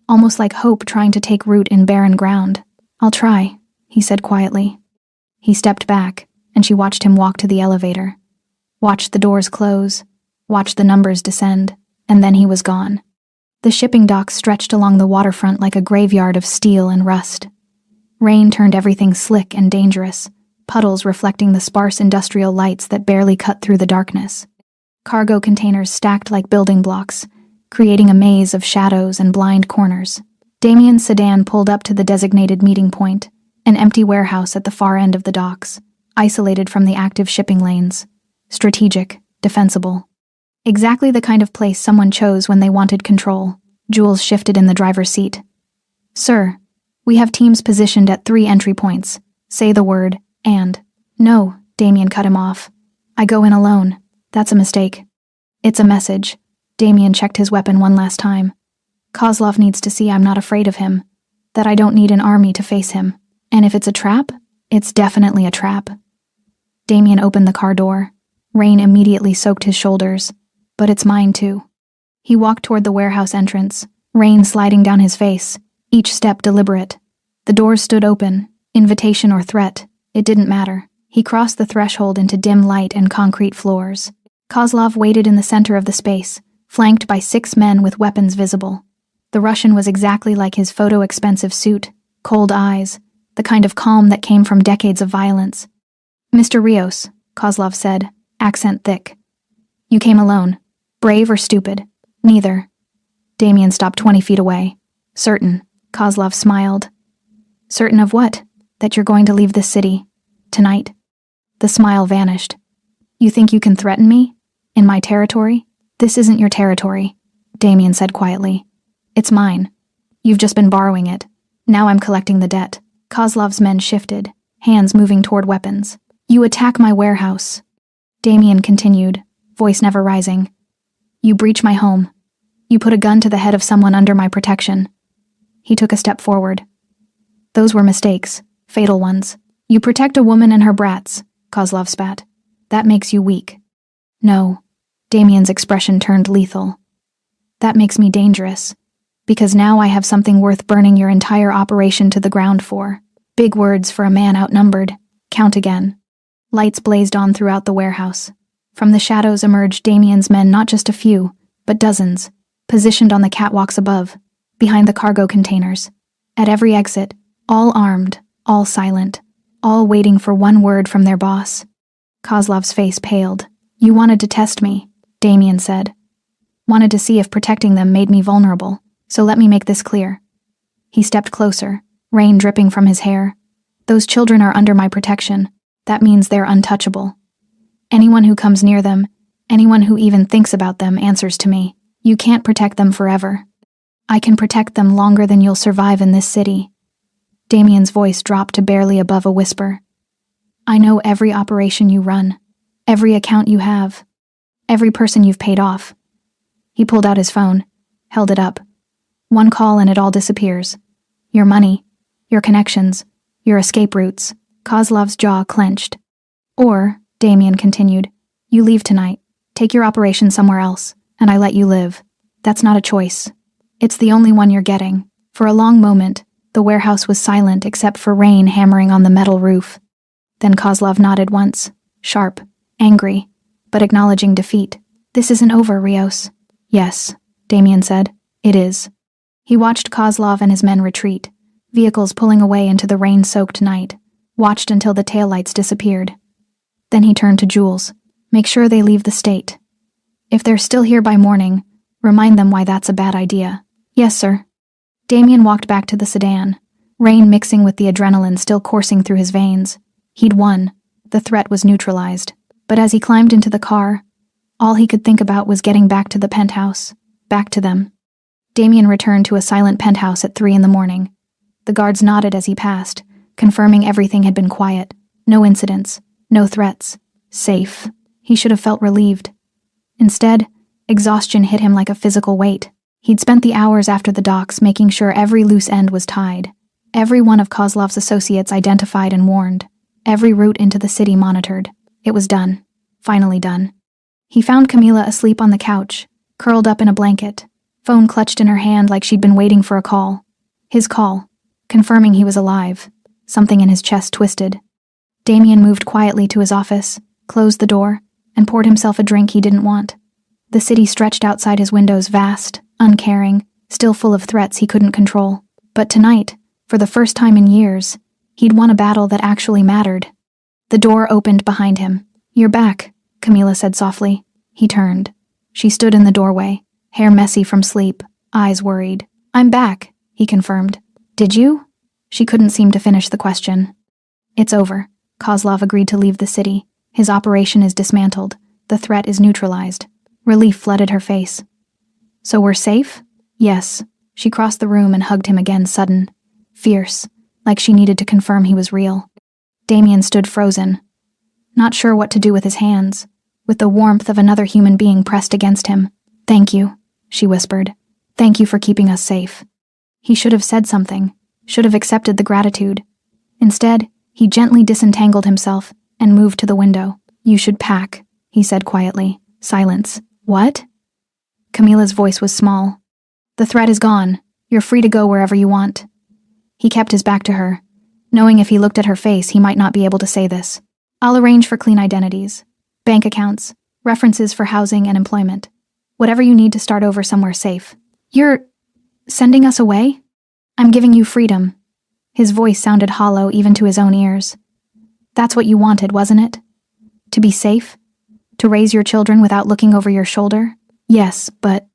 almost like hope trying to take root in barren ground. "I'll try," he said quietly. He stepped back, and she watched him walk to the elevator. Watched the doors close, watched the numbers descend, and then he was gone. The shipping docks stretched along the waterfront like a graveyard of steel and rust. Rain turned everything slick and dangerous, puddles reflecting the sparse industrial lights that barely cut through the darkness. Cargo containers stacked like building blocks, creating a maze of shadows and blind corners. Damien's sedan pulled up to the designated meeting point, an empty warehouse at the far end of the docks, isolated from the active shipping lanes. Strategic, defensible. Exactly the kind of place someone chose when they wanted control. Jules shifted in the driver's seat. "Sir, we have teams positioned at 3 entry points. Say the word, and." "No," Damien cut him off. "I go in alone. That's a mistake." "It's a message." Damien checked his weapon one last time. "Kozlov needs to see I'm not afraid of him, that I don't need an army to face him. And if it's a trap, it's definitely a trap." Damien opened the car door. Rain immediately soaked his shoulders. "But it's mine too." He walked toward the warehouse entrance, rain sliding down his face, each step deliberate. The doors stood open, invitation or threat, it didn't matter. He crossed the threshold into dim light and concrete floors. Kozlov waited in the center of the space, flanked by 6 men with weapons visible. The Russian was exactly like his photo-expensive suit, cold eyes, the kind of calm that came from decades of violence. "Mr. Rios," Kozlov said, accent thick. "You came alone. Brave or stupid?" "Neither." Damien stopped 20 feet away. "Certain," Kozlov smiled. "Certain of what? That you're going to leave this city? Tonight?" The smile vanished. "You think you can threaten me? In my territory?" "This isn't your territory," Damien said quietly. "It's mine. You've just been borrowing it. Now I'm collecting the debt." Kozlov's men shifted, hands moving toward weapons. "You attack my warehouse." Damien continued, voice never rising. "You breach my home. You put a gun to the head of someone under my protection." He took a step forward. "Those were mistakes, fatal ones. You protect a woman and her brats," Kozlov spat. "That makes you weak." "No." Damien's expression turned lethal. "That makes me dangerous. Because now I have something worth burning your entire operation to the ground for." Big words for a man outnumbered. Count again. Lights blazed on throughout the warehouse. From the shadows emerged Damien's men, not just a few, but dozens, positioned on the catwalks above, behind the cargo containers. At every exit, all armed, all silent, all waiting for one word from their boss. Kozlov's face paled. "You wanted to test me," Damien said. "Wanted to see if protecting them made me vulnerable, so let me make this clear." He stepped closer, rain dripping from his hair. "Those children are under my protection. That means they're untouchable. Anyone who comes near them, anyone who even thinks about them, answers to me. You can't protect them forever. I can protect them longer than you'll survive in this city." Damien's voice dropped to barely above a whisper. "I know every operation you run, every account you have, every person you've paid off." He pulled out his phone, held it up. "One call and it all disappears. Your money, your connections, your escape routes." Kozlov's jaw clenched. "Or," Damien continued, "you leave tonight, take your operation somewhere else, and I let you live. That's not a choice. It's the only one you're getting." For a long moment, the warehouse was silent except for rain hammering on the metal roof. Then Kozlov nodded once, sharp, angry, but acknowledging defeat. "This isn't over, Rios." "Yes," Damien said, "it is." He watched Kozlov and his men retreat, vehicles pulling away into the rain-soaked night, watched until the taillights disappeared. Then he turned to Jules. "Make sure they leave the state. If they're still here by morning, remind them why that's a bad idea." "Yes, sir." Damien walked back to the sedan, rain mixing with the adrenaline still coursing through his veins. He'd won. The threat was neutralized. But as he climbed into the car, all he could think about was getting back to the penthouse, back to them. Damien returned to a silent penthouse at 3 a.m. The guards nodded as he passed, confirming everything had been quiet. No incidents, no threats. Safe. He should have felt relieved. Instead, exhaustion hit him like a physical weight. He'd spent the hours after the docks making sure every loose end was tied, every one of Kozlov's associates identified and warned, every route into the city monitored. It was done. Finally done. He found Camila asleep on the couch, curled up in a blanket, phone clutched in her hand like she'd been waiting for a call. His call, confirming he was alive. Something in his chest twisted. Damien moved quietly to his office, closed the door, and poured himself a drink he didn't want. The city stretched outside his windows, vast, uncaring, still full of threats he couldn't control. But tonight, for the first time in years, he'd won a battle that actually mattered. The door opened behind him. "You're back," Camila said softly. He turned. She stood in the doorway, hair messy from sleep, eyes worried. "I'm back," he confirmed. "Did you?" She couldn't seem to finish the question. "It's over." Kozlov agreed to leave the city. His operation is dismantled. The threat is neutralized. Relief flooded her face. "So we're safe?" "Yes." She crossed the room and hugged him again, sudden, fierce, like she needed to confirm he was real. Damien stood frozen, not sure what to do with his hands, with the warmth of another human being pressed against him. "Thank you," she whispered. "Thank you for keeping us safe." He should have said something, should have accepted the gratitude. Instead, he gently disentangled himself and moved to the window. "You should pack," he said quietly. Silence. "What?" Camila's voice was small. "The threat is gone. You're free to go wherever you want." He kept his back to her, knowing if he looked at her face he might not be able to say this. "I'll arrange for clean identities, bank accounts, references for housing and employment. Whatever you need to start over somewhere safe." "You're sending us away?" "I'm giving you freedom." His voice sounded hollow even to his own ears. "That's what you wanted, wasn't it? To be safe? To raise your children without looking over your shoulder?" "Yes, but—"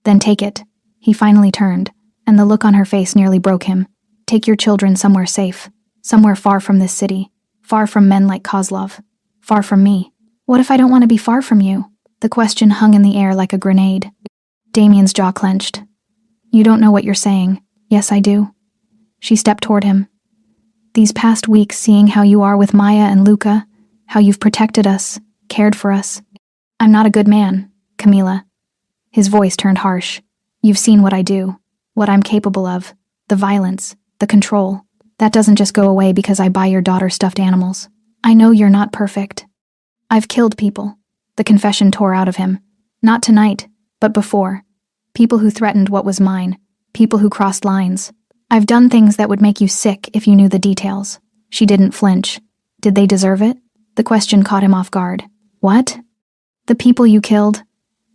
"Then take it." He finally turned, and the look on her face nearly broke him. "Take your children somewhere safe. Somewhere far from this city. Far from men like Kozlov. Far from me." "What if I don't want to be far from you?" The question hung in the air like a grenade. Damien's jaw clenched. "You don't know what you're saying." "Yes, I do." She stepped toward him. "These past weeks, seeing how you are with Maya and Luca, how you've protected us, cared for us. I'm not a good man, Camila." His voice turned harsh. "You've seen what I do, what I'm capable of, the violence, the control. That doesn't just go away because I buy your daughter stuffed animals. I know you're not perfect. I've killed people." The confession tore out of him. "Not tonight, but before. People who threatened what was mine. People who crossed lines. I've done things that would make you sick if you knew the details." She didn't flinch. "Did they deserve it?" The question caught him off guard. "What?" "The people you killed.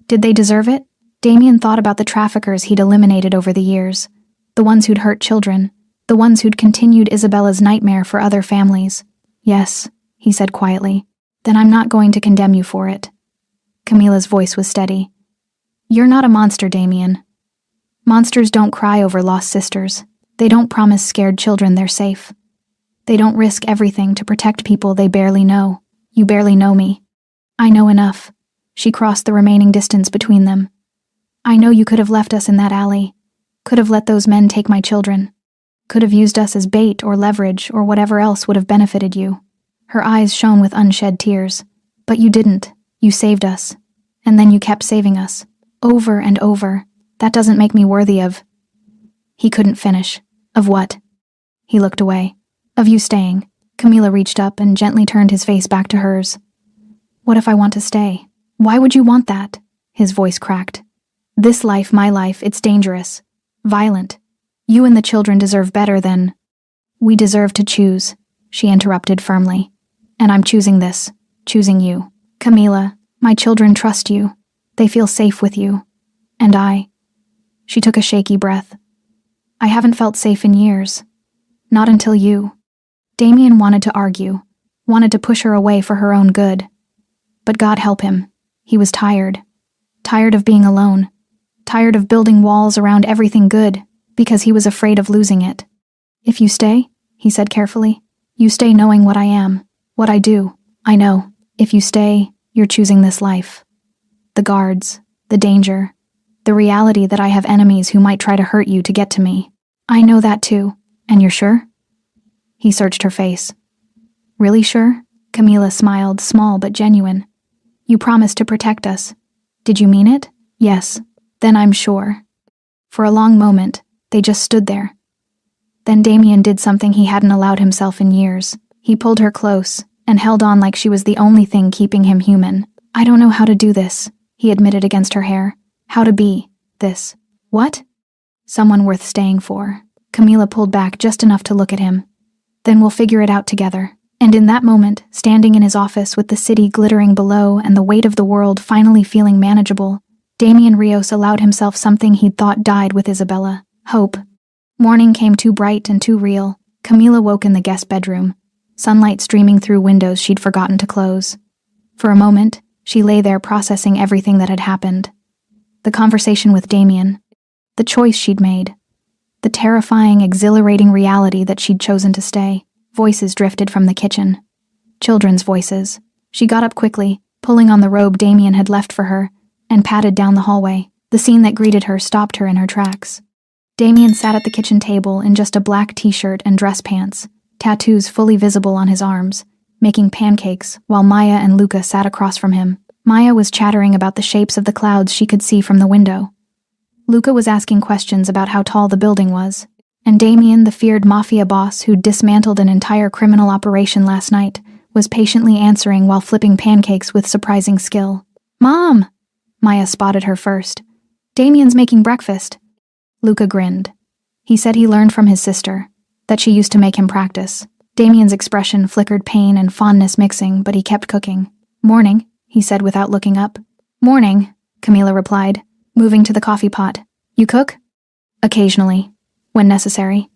Did they deserve it?" Damien thought about the traffickers he'd eliminated over the years. The ones who'd hurt children. The ones who'd continued Isabella's nightmare for other families. "Yes," he said quietly. "Then I'm not going to condemn you for it." Camila's voice was steady. "You're not a monster, Damien. Monsters don't cry over lost sisters. They don't promise scared children they're safe. They don't risk everything to protect people they barely know. You barely know me." "I know enough." She crossed the remaining distance between them. "I know you could have left us in that alley. Could have let those men take my children. Could have used us as bait or leverage or whatever else would have benefited you." Her eyes shone with unshed tears. "But you didn't. You saved us. And then you kept saving us. Over and over. That doesn't make me worthy of—" He couldn't finish. "Of what?" He looked away. "Of you staying." Camila reached up and gently turned his face back to hers. "What if I want to stay?" "Why would you want that?" His voice cracked. "This life, my life, it's dangerous. Violent. You and the children deserve better than—" "We deserve to choose," she interrupted firmly. "And I'm choosing this. Choosing you. Camila, my children trust you. They feel safe with you. And I—" She took a shaky breath. "I haven't felt safe in years. Not until you." Damien wanted to argue, wanted to push her away for her own good. But God help him. He was tired. Tired of being alone. Tired of building walls around everything good, because he was afraid of losing it. "If you stay," he said carefully, "you stay knowing what I am, what I do. I know. If you stay, you're choosing this life. The guards, the danger, the reality that I have enemies who might try to hurt you to get to me. I know that too. And you're sure?" He searched her face. "Really sure?" Camila smiled, small but genuine. "You promised to protect us. Did you mean it?" "Yes." "Then I'm sure." For a long moment, they just stood there. Then Damien did something he hadn't allowed himself in years. He pulled her close and held on like she was the only thing keeping him human. "I don't know how to do this," he admitted against her hair. "How to be this." "What?" "Someone worth staying for." Camila pulled back just enough to look at him. "Then we'll figure it out together." And in that moment, standing in his office with the city glittering below and the weight of the world finally feeling manageable, Damian Rios allowed himself something he'd thought died with Isabella: hope. Morning came too bright and too real. Camila woke in the guest bedroom, sunlight streaming through windows she'd forgotten to close. For a moment, she lay there processing everything that had happened. The conversation with Damian, the choice she'd made, the terrifying, exhilarating reality that she'd chosen to stay. Voices drifted from the kitchen. Children's voices. She got up quickly, pulling on the robe Damian had left for her, and padded down the hallway. The scene that greeted her stopped her in her tracks. Damian sat at the kitchen table in just a black t-shirt and dress pants, tattoos fully visible on his arms, making pancakes while Maya and Luca sat across from him. Maya was chattering about the shapes of the clouds she could see from the window. Luca was asking questions about how tall the building was, and Damian, the feared Mafia boss who'd dismantled an entire criminal operation last night, was patiently answering while flipping pancakes with surprising skill. "Mom!" Maya spotted her first. "Damian's making breakfast." Luca grinned. He said he learned from his sister, that she used to make him practice. Damian's expression flickered pain and fondness mixing, but he kept cooking. "Morning," he said without looking up. "Morning," Camila replied, moving to the coffee pot. "You cook?" "Occasionally, when necessary."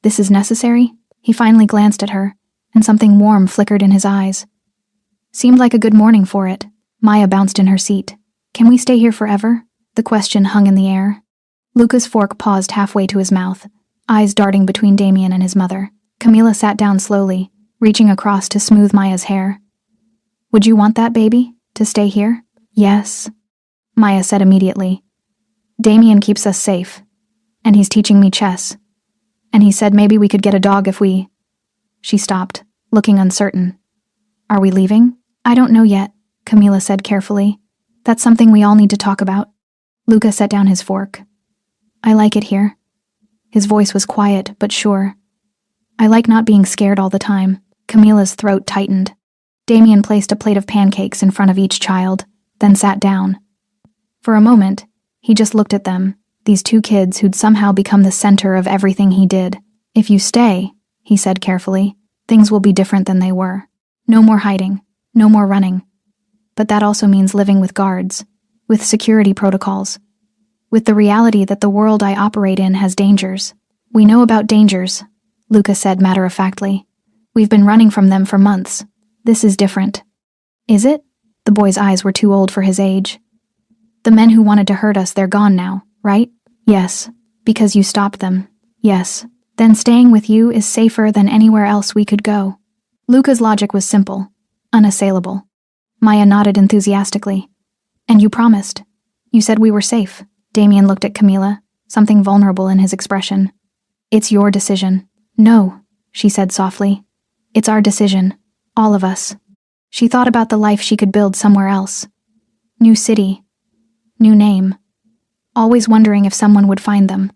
"This is necessary?" He finally glanced at her, and something warm flickered in his eyes. "Seemed like a good morning for it." Maya bounced in her seat. "Can we stay here forever?" The question hung in the air. Luca's fork paused halfway to his mouth, eyes darting between Damian and his mother. Camila sat down slowly, reaching across to smooth Maya's hair. "Would you want that, baby? To stay here?" "Yes," Maya said immediately. "Damian keeps us safe, and he's teaching me chess. And he said maybe we could get a dog if we—" She stopped, looking uncertain. "Are we leaving?" "I don't know yet," Camila said carefully. "That's something we all need to talk about." Luca set down his fork. "I like it here." His voice was quiet but sure. "I like not being scared all the time." Camila's throat tightened. Damian placed a plate of pancakes in front of each child, then sat down. For a moment, he just looked at them, these two kids who'd somehow become the center of everything he did. "If you stay," he said carefully, "things will be different than they were. No more hiding, no more running. But that also means living with guards, with security protocols, with the reality that the world I operate in has dangers. We know about dangers," Luca said matter-of-factly. "We've been running from them for months. This is different." "Is it?" The boy's eyes were too old for his age. "The men who wanted to hurt us, they're gone now, right?" "Yes." "Because you stopped them." "Yes." "Then staying with you is safer than anywhere else we could go." Luca's logic was simple, unassailable. Maya nodded enthusiastically. "And you promised. You said we were safe." Damian looked at Camila, something vulnerable in his expression. "It's your decision." "No," she said softly. "It's our decision. All of us." She thought about the life she could build somewhere else. New city. New name. Always wondering if someone would find them.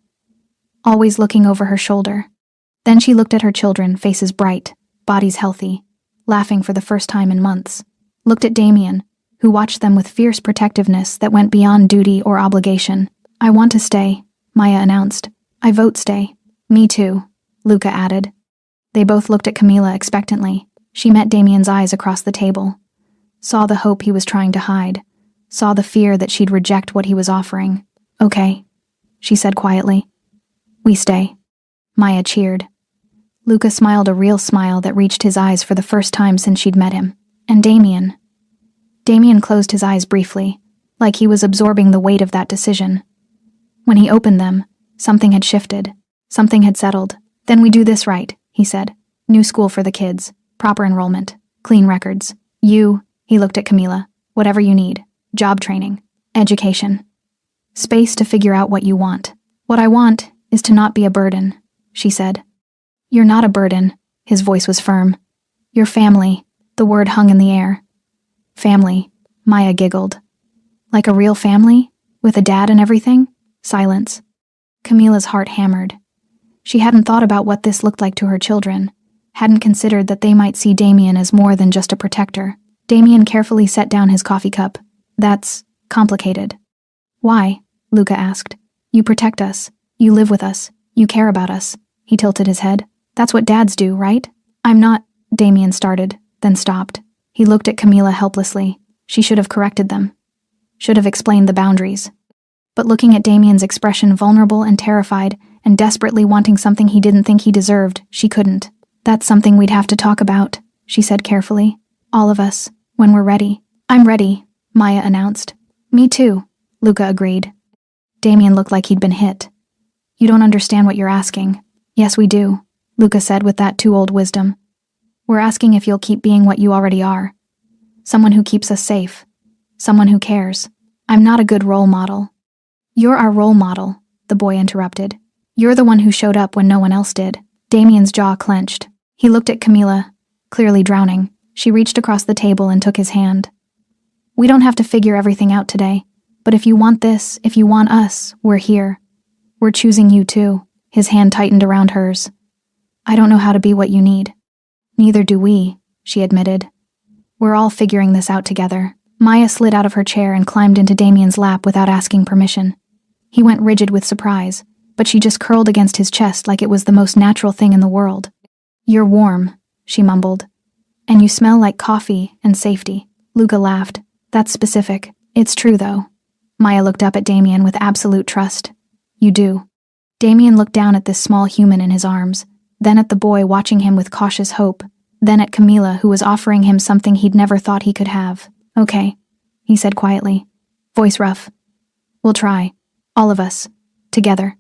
Always looking over her shoulder. Then she looked at her children, faces bright, bodies healthy, laughing for the first time in months. Looked at Damian, who watched them with fierce protectiveness that went beyond duty or obligation. "I want to stay," Maya announced. "I vote stay." "Me too," Luca added. They both looked at Camila expectantly. She met Damian's eyes across the table. Saw the hope he was trying to hide. Saw the fear that she'd reject what he was offering. "Okay," she said quietly. "We stay." Maya cheered. Luca smiled a real smile that reached his eyes for the first time since she'd met him. "And Damian?" Damian closed his eyes briefly, like he was absorbing the weight of that decision. When he opened them, something had shifted. Something had settled. "Then we do this right," he said. "New school for the kids. Proper enrollment. Clean records. You," he looked at Camila, "whatever you need. Job training. Education. Space to figure out what you want." "What I want is to not be a burden," she said. "You're not a burden," his voice was firm. "Your family." The word hung in the air. "Family," Maya giggled. "Like a real family? With a dad and everything?" Silence. Camila's heart hammered. She hadn't thought about what this looked like to her children, hadn't considered that they might see Damian as more than just a protector. Damian carefully set down his coffee cup. "That's complicated." "Why?" Luca asked. "You protect us. You live with us. You care about us." He tilted his head. "That's what dads do, right?" "I'm not," Damian started, then stopped. He looked at Camila helplessly. She should have corrected them. should have explained the boundaries. But looking at Damien's expression, vulnerable and terrified, and desperately wanting something he didn't think he deserved, she couldn't. That's something we'd have to talk about, she said carefully. All of us, when we're ready. I'm ready, Maya announced. Me too, Luca agreed. Damien looked like he'd been hit. You don't understand what you're asking. Yes, we do, Luca said with that too-old wisdom. We're asking if you'll keep being what you already are. Someone who keeps us safe. Someone who cares. I'm not a good role model. You're our role model, the boy interrupted. You're the one who showed up when no one else did. Damien's jaw clenched. He looked at Camila, clearly drowning. She reached across the table and took his hand. We don't have to figure everything out today, but if you want this, if you want us, we're here. We're choosing you too. His hand tightened around hers. I don't know how to be what you need. Neither do we, she admitted. We're all figuring this out together. Maya slid out of her chair and climbed into Damien's lap without asking permission. He went rigid with surprise, but she just curled against his chest like it was the most natural thing in the world. You're warm, she mumbled. And you smell like coffee and safety. Luca laughed. That's specific. It's true, though. Maya looked up at Damien with absolute trust. You do. Damien looked down at this small human in his arms, then at the boy watching him with cautious hope, then at Camila, who was offering him something he'd never thought he could have. Okay, he said quietly, voice rough. We'll try. All of us. Together.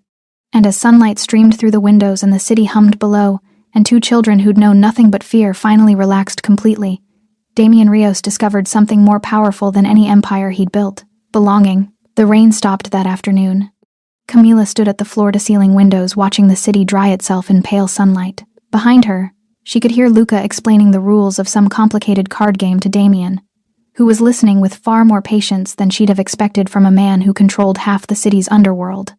And as sunlight streamed through the windows and the city hummed below, and two children who'd known nothing but fear finally relaxed completely, Damien Rios discovered something more powerful than any empire he'd built. Belonging. The rain stopped that afternoon. Camila stood at the floor-to-ceiling windows watching the city dry itself in pale sunlight. Behind her, she could hear Luca explaining the rules of some complicated card game to Damien, who was listening with far more patience than she'd have expected from a man who controlled half the city's underworld.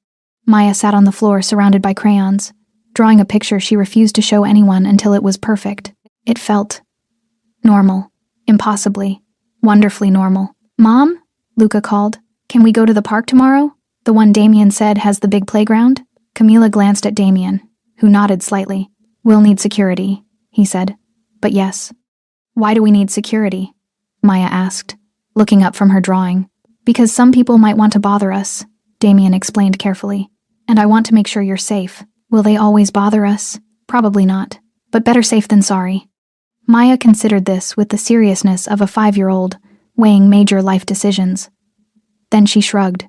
Maya sat on the floor surrounded by crayons, drawing a picture she refused to show anyone until it was perfect. It felt normal, impossibly, wonderfully normal. Mom? Luca called. Can we go to the park tomorrow? The one Damien said has the big playground? Camila glanced at Damien, who nodded slightly. We'll need security, he said. But yes. Why do we need security? Maya asked, looking up from her drawing. Because some people might want to bother us, Damien explained carefully. And I want to make sure you're safe. Will they always bother us? Probably not. But better safe than sorry. Maya considered this with the seriousness of a 5-year-old, weighing major life decisions. Then she shrugged.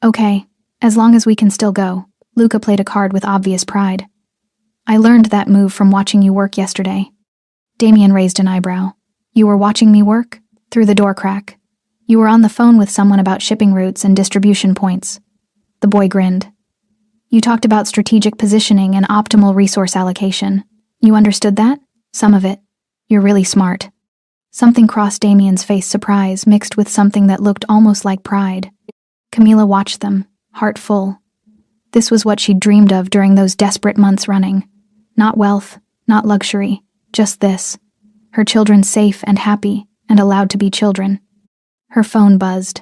Okay, as long as we can still go. Luca played a card with obvious pride. I learned that move from watching you work yesterday. Damien raised an eyebrow. You were watching me work? Through the door crack. You were on the phone with someone about shipping routes and distribution points. The boy grinned. You talked about strategic positioning and optimal resource allocation. You understood that? Some of it. You're really smart. Something crossed Damien's face, surprise mixed with something that looked almost like pride. Camila watched them, heart full. This was what she'd dreamed of during those desperate months running. Not wealth, not luxury, just this. Her children safe and happy, and allowed to be children. Her phone buzzed.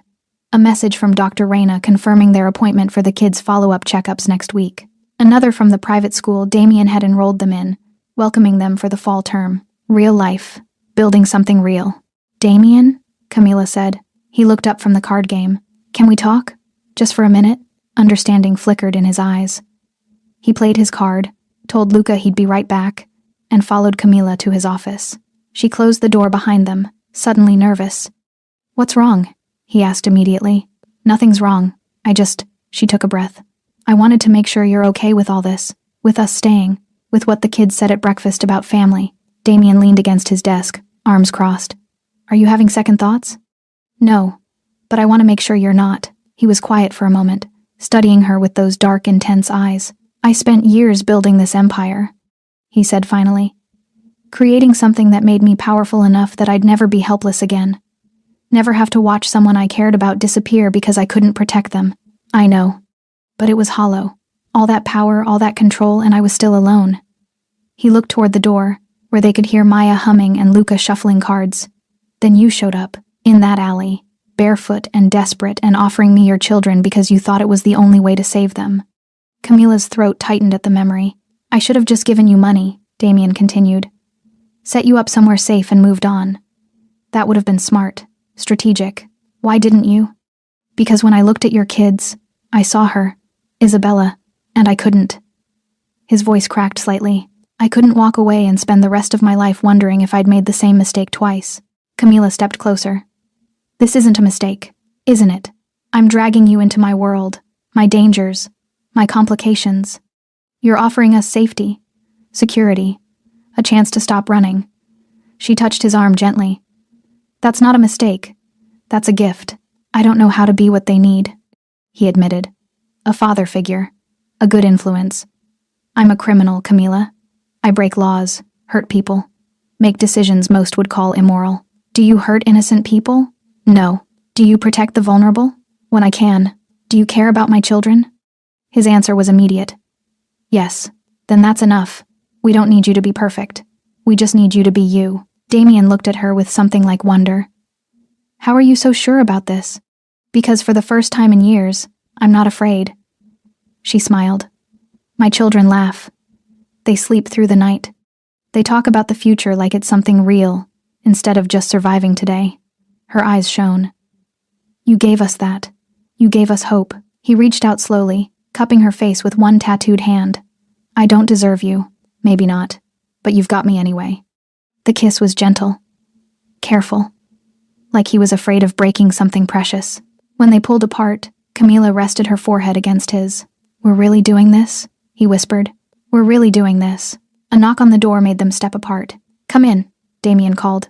A message from Dr. Reyna confirming their appointment for the kids' follow-up checkups next week. Another from the private school Damien had enrolled them in, welcoming them for the fall term. Real life. Building something real. Damien? Camila said. He looked up from the card game. Can we talk? Just for a minute? Understanding flickered in his eyes. He played his card, told Luca he'd be right back, and followed Camila to his office. She closed the door behind them, suddenly nervous. What's wrong? He asked immediately. Nothing's wrong. She took a breath. I wanted to make sure you're okay with all this, with us staying, with what the kids said at breakfast about family. Damien leaned against his desk, arms crossed. Are you having second thoughts? No, but I want to make sure you're not. He was quiet for a moment, studying her with those dark, intense eyes. I spent years building this empire, he said finally. Creating something that made me powerful enough that I'd never be helpless again. Never have to watch someone I cared about disappear because I couldn't protect them. I know. But it was hollow. All that power, all that control, and I was still alone. He looked toward the door, where they could hear Maya humming and Luca shuffling cards. Then you showed up, in that alley, barefoot and desperate, and offering me your children because you thought it was the only way to save them. Camila's throat tightened at the memory. I should have just given you money, Damien continued. Set you up somewhere safe and moved on. That would have been smart, strategic. Why didn't you? Because when I looked at your kids, I saw her, Isabella, and I couldn't." His voice cracked slightly. "I couldn't walk away and spend the rest of my life wondering if I'd made the same mistake twice." Camila stepped closer. "This isn't a mistake, isn't it? I'm dragging you into my world, my dangers, my complications. You're offering us safety, security, a chance to stop running." She touched his arm gently. "That's not a mistake. That's a gift. I don't know how to be what they need," he admitted. "A father figure, a good influence. I'm a criminal, Camila. I break laws, hurt people, make decisions most would call immoral. Do you hurt innocent people? No. Do you protect the vulnerable? When I can. Do you care about my children?" His answer was immediate. "Yes. Then that's enough. We don't need you to be perfect. We just need you to be you." Damien looked at her with something like wonder. "How are you so sure about this?" "Because for the first time in years, I'm not afraid." She smiled. "My children laugh. They sleep through the night. They talk about the future like it's something real, instead of just surviving today." Her eyes shone. "You gave us that. You gave us hope." He reached out slowly, cupping her face with one tattooed hand. "I don't deserve you. Maybe not. But you've got me anyway." The kiss was gentle, careful, like he was afraid of breaking something precious. When they pulled apart, Camila rested her forehead against his. "We're really doing this?" he whispered. "We're really doing this." A knock on the door made them step apart. "Come in," Damien called.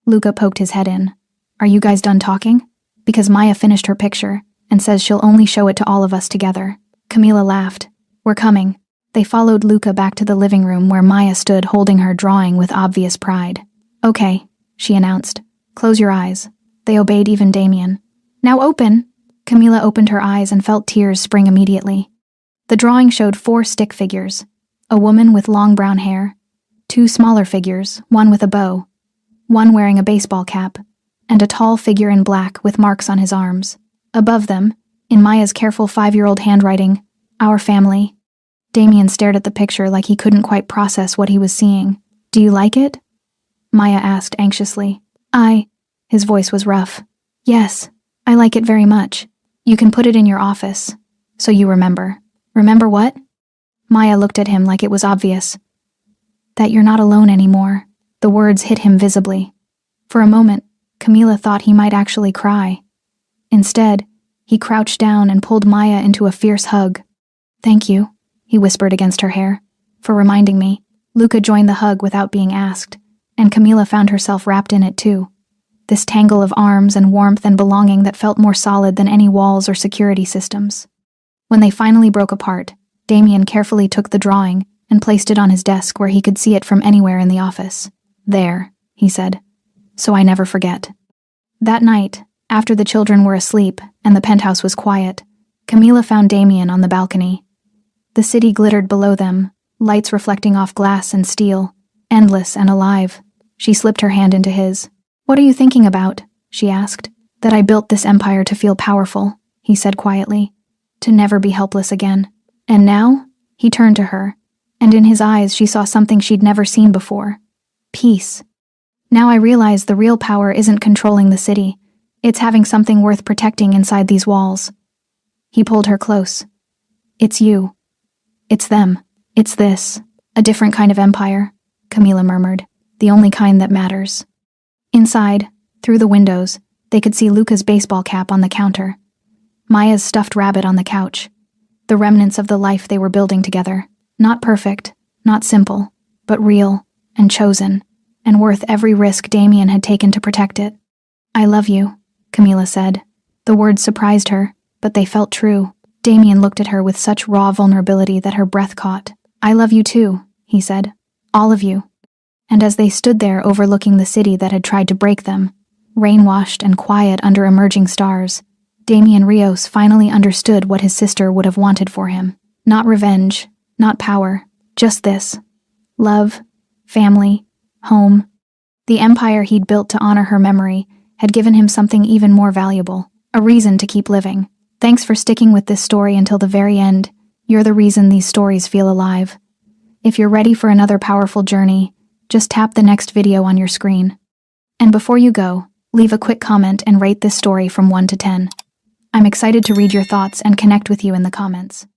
Luca poked his head in. "Are you guys done talking?" "Because Maya finished her picture and says she'll only show it to all of us together." Camila laughed. "We're coming." They followed Luca back to the living room where Maya stood holding her drawing with obvious pride. "Okay," she announced. "Close your eyes." They obeyed even Damien. "Now open!" Camila opened her eyes and felt tears spring immediately. The drawing showed 4 stick figures, a woman with long brown hair, 2 smaller figures, one with a bow, one wearing a baseball cap, and a tall figure in black with marks on his arms. Above them, in Maya's careful 5-year-old handwriting, "Our family." Damien stared at the picture like he couldn't quite process what he was seeing. "Do you like it?" Maya asked anxiously. His voice was rough. "Yes, I like it very much. You can put it in your office, so you remember." "Remember what?" Maya looked at him like it was obvious. "That you're not alone anymore." The words hit him visibly. For a moment, Camila thought he might actually cry. Instead, he crouched down and pulled Maya into a fierce hug. "Thank you," he whispered against her hair, "for reminding me." Luca joined the hug without being asked, and Camila found herself wrapped in it too. This tangle of arms and warmth and belonging that felt more solid than any walls or security systems. When they finally broke apart, Damien carefully took the drawing and placed it on his desk where he could see it from anywhere in the office. "There," he said, "so I never forget." That night, after the children were asleep and the penthouse was quiet, Camila found Damien on the balcony. The city glittered below them, lights reflecting off glass and steel, endless and alive. She slipped her hand into his. "What are you thinking about?" she asked. "That I built this empire to feel powerful," he said quietly, "to never be helpless again." And now, he turned to her, and in his eyes she saw something she'd never seen before. Peace. "Now I realize the real power isn't controlling the city. It's having something worth protecting inside these walls." He pulled her close. "It's you. It's them. It's this. A different kind of empire," Camila murmured. "The only kind that matters." Inside, through the windows, they could see Luca's baseball cap on the counter, Maya's stuffed rabbit on the couch, the remnants of the life they were building together. Not perfect, not simple, but real and chosen, and worth every risk Damien had taken to protect it. "I love you," Camila said. The words surprised her, but they felt true. Damien looked at her with such raw vulnerability that her breath caught. "I love you too," he said. "All of you." And as they stood there overlooking the city that had tried to break them, rain-washed and quiet under emerging stars, Damien Rios finally understood what his sister would have wanted for him. Not revenge, not power, just this. Love, family, home. The empire he'd built to honor her memory had given him something even more valuable, a reason to keep living. Thanks for sticking with this story until the very end. You're the reason these stories feel alive. If you're ready for another powerful journey, just tap the next video on your screen. And before you go, leave a quick comment and rate this story from 1 to 10. I'm excited to read your thoughts and connect with you in the comments.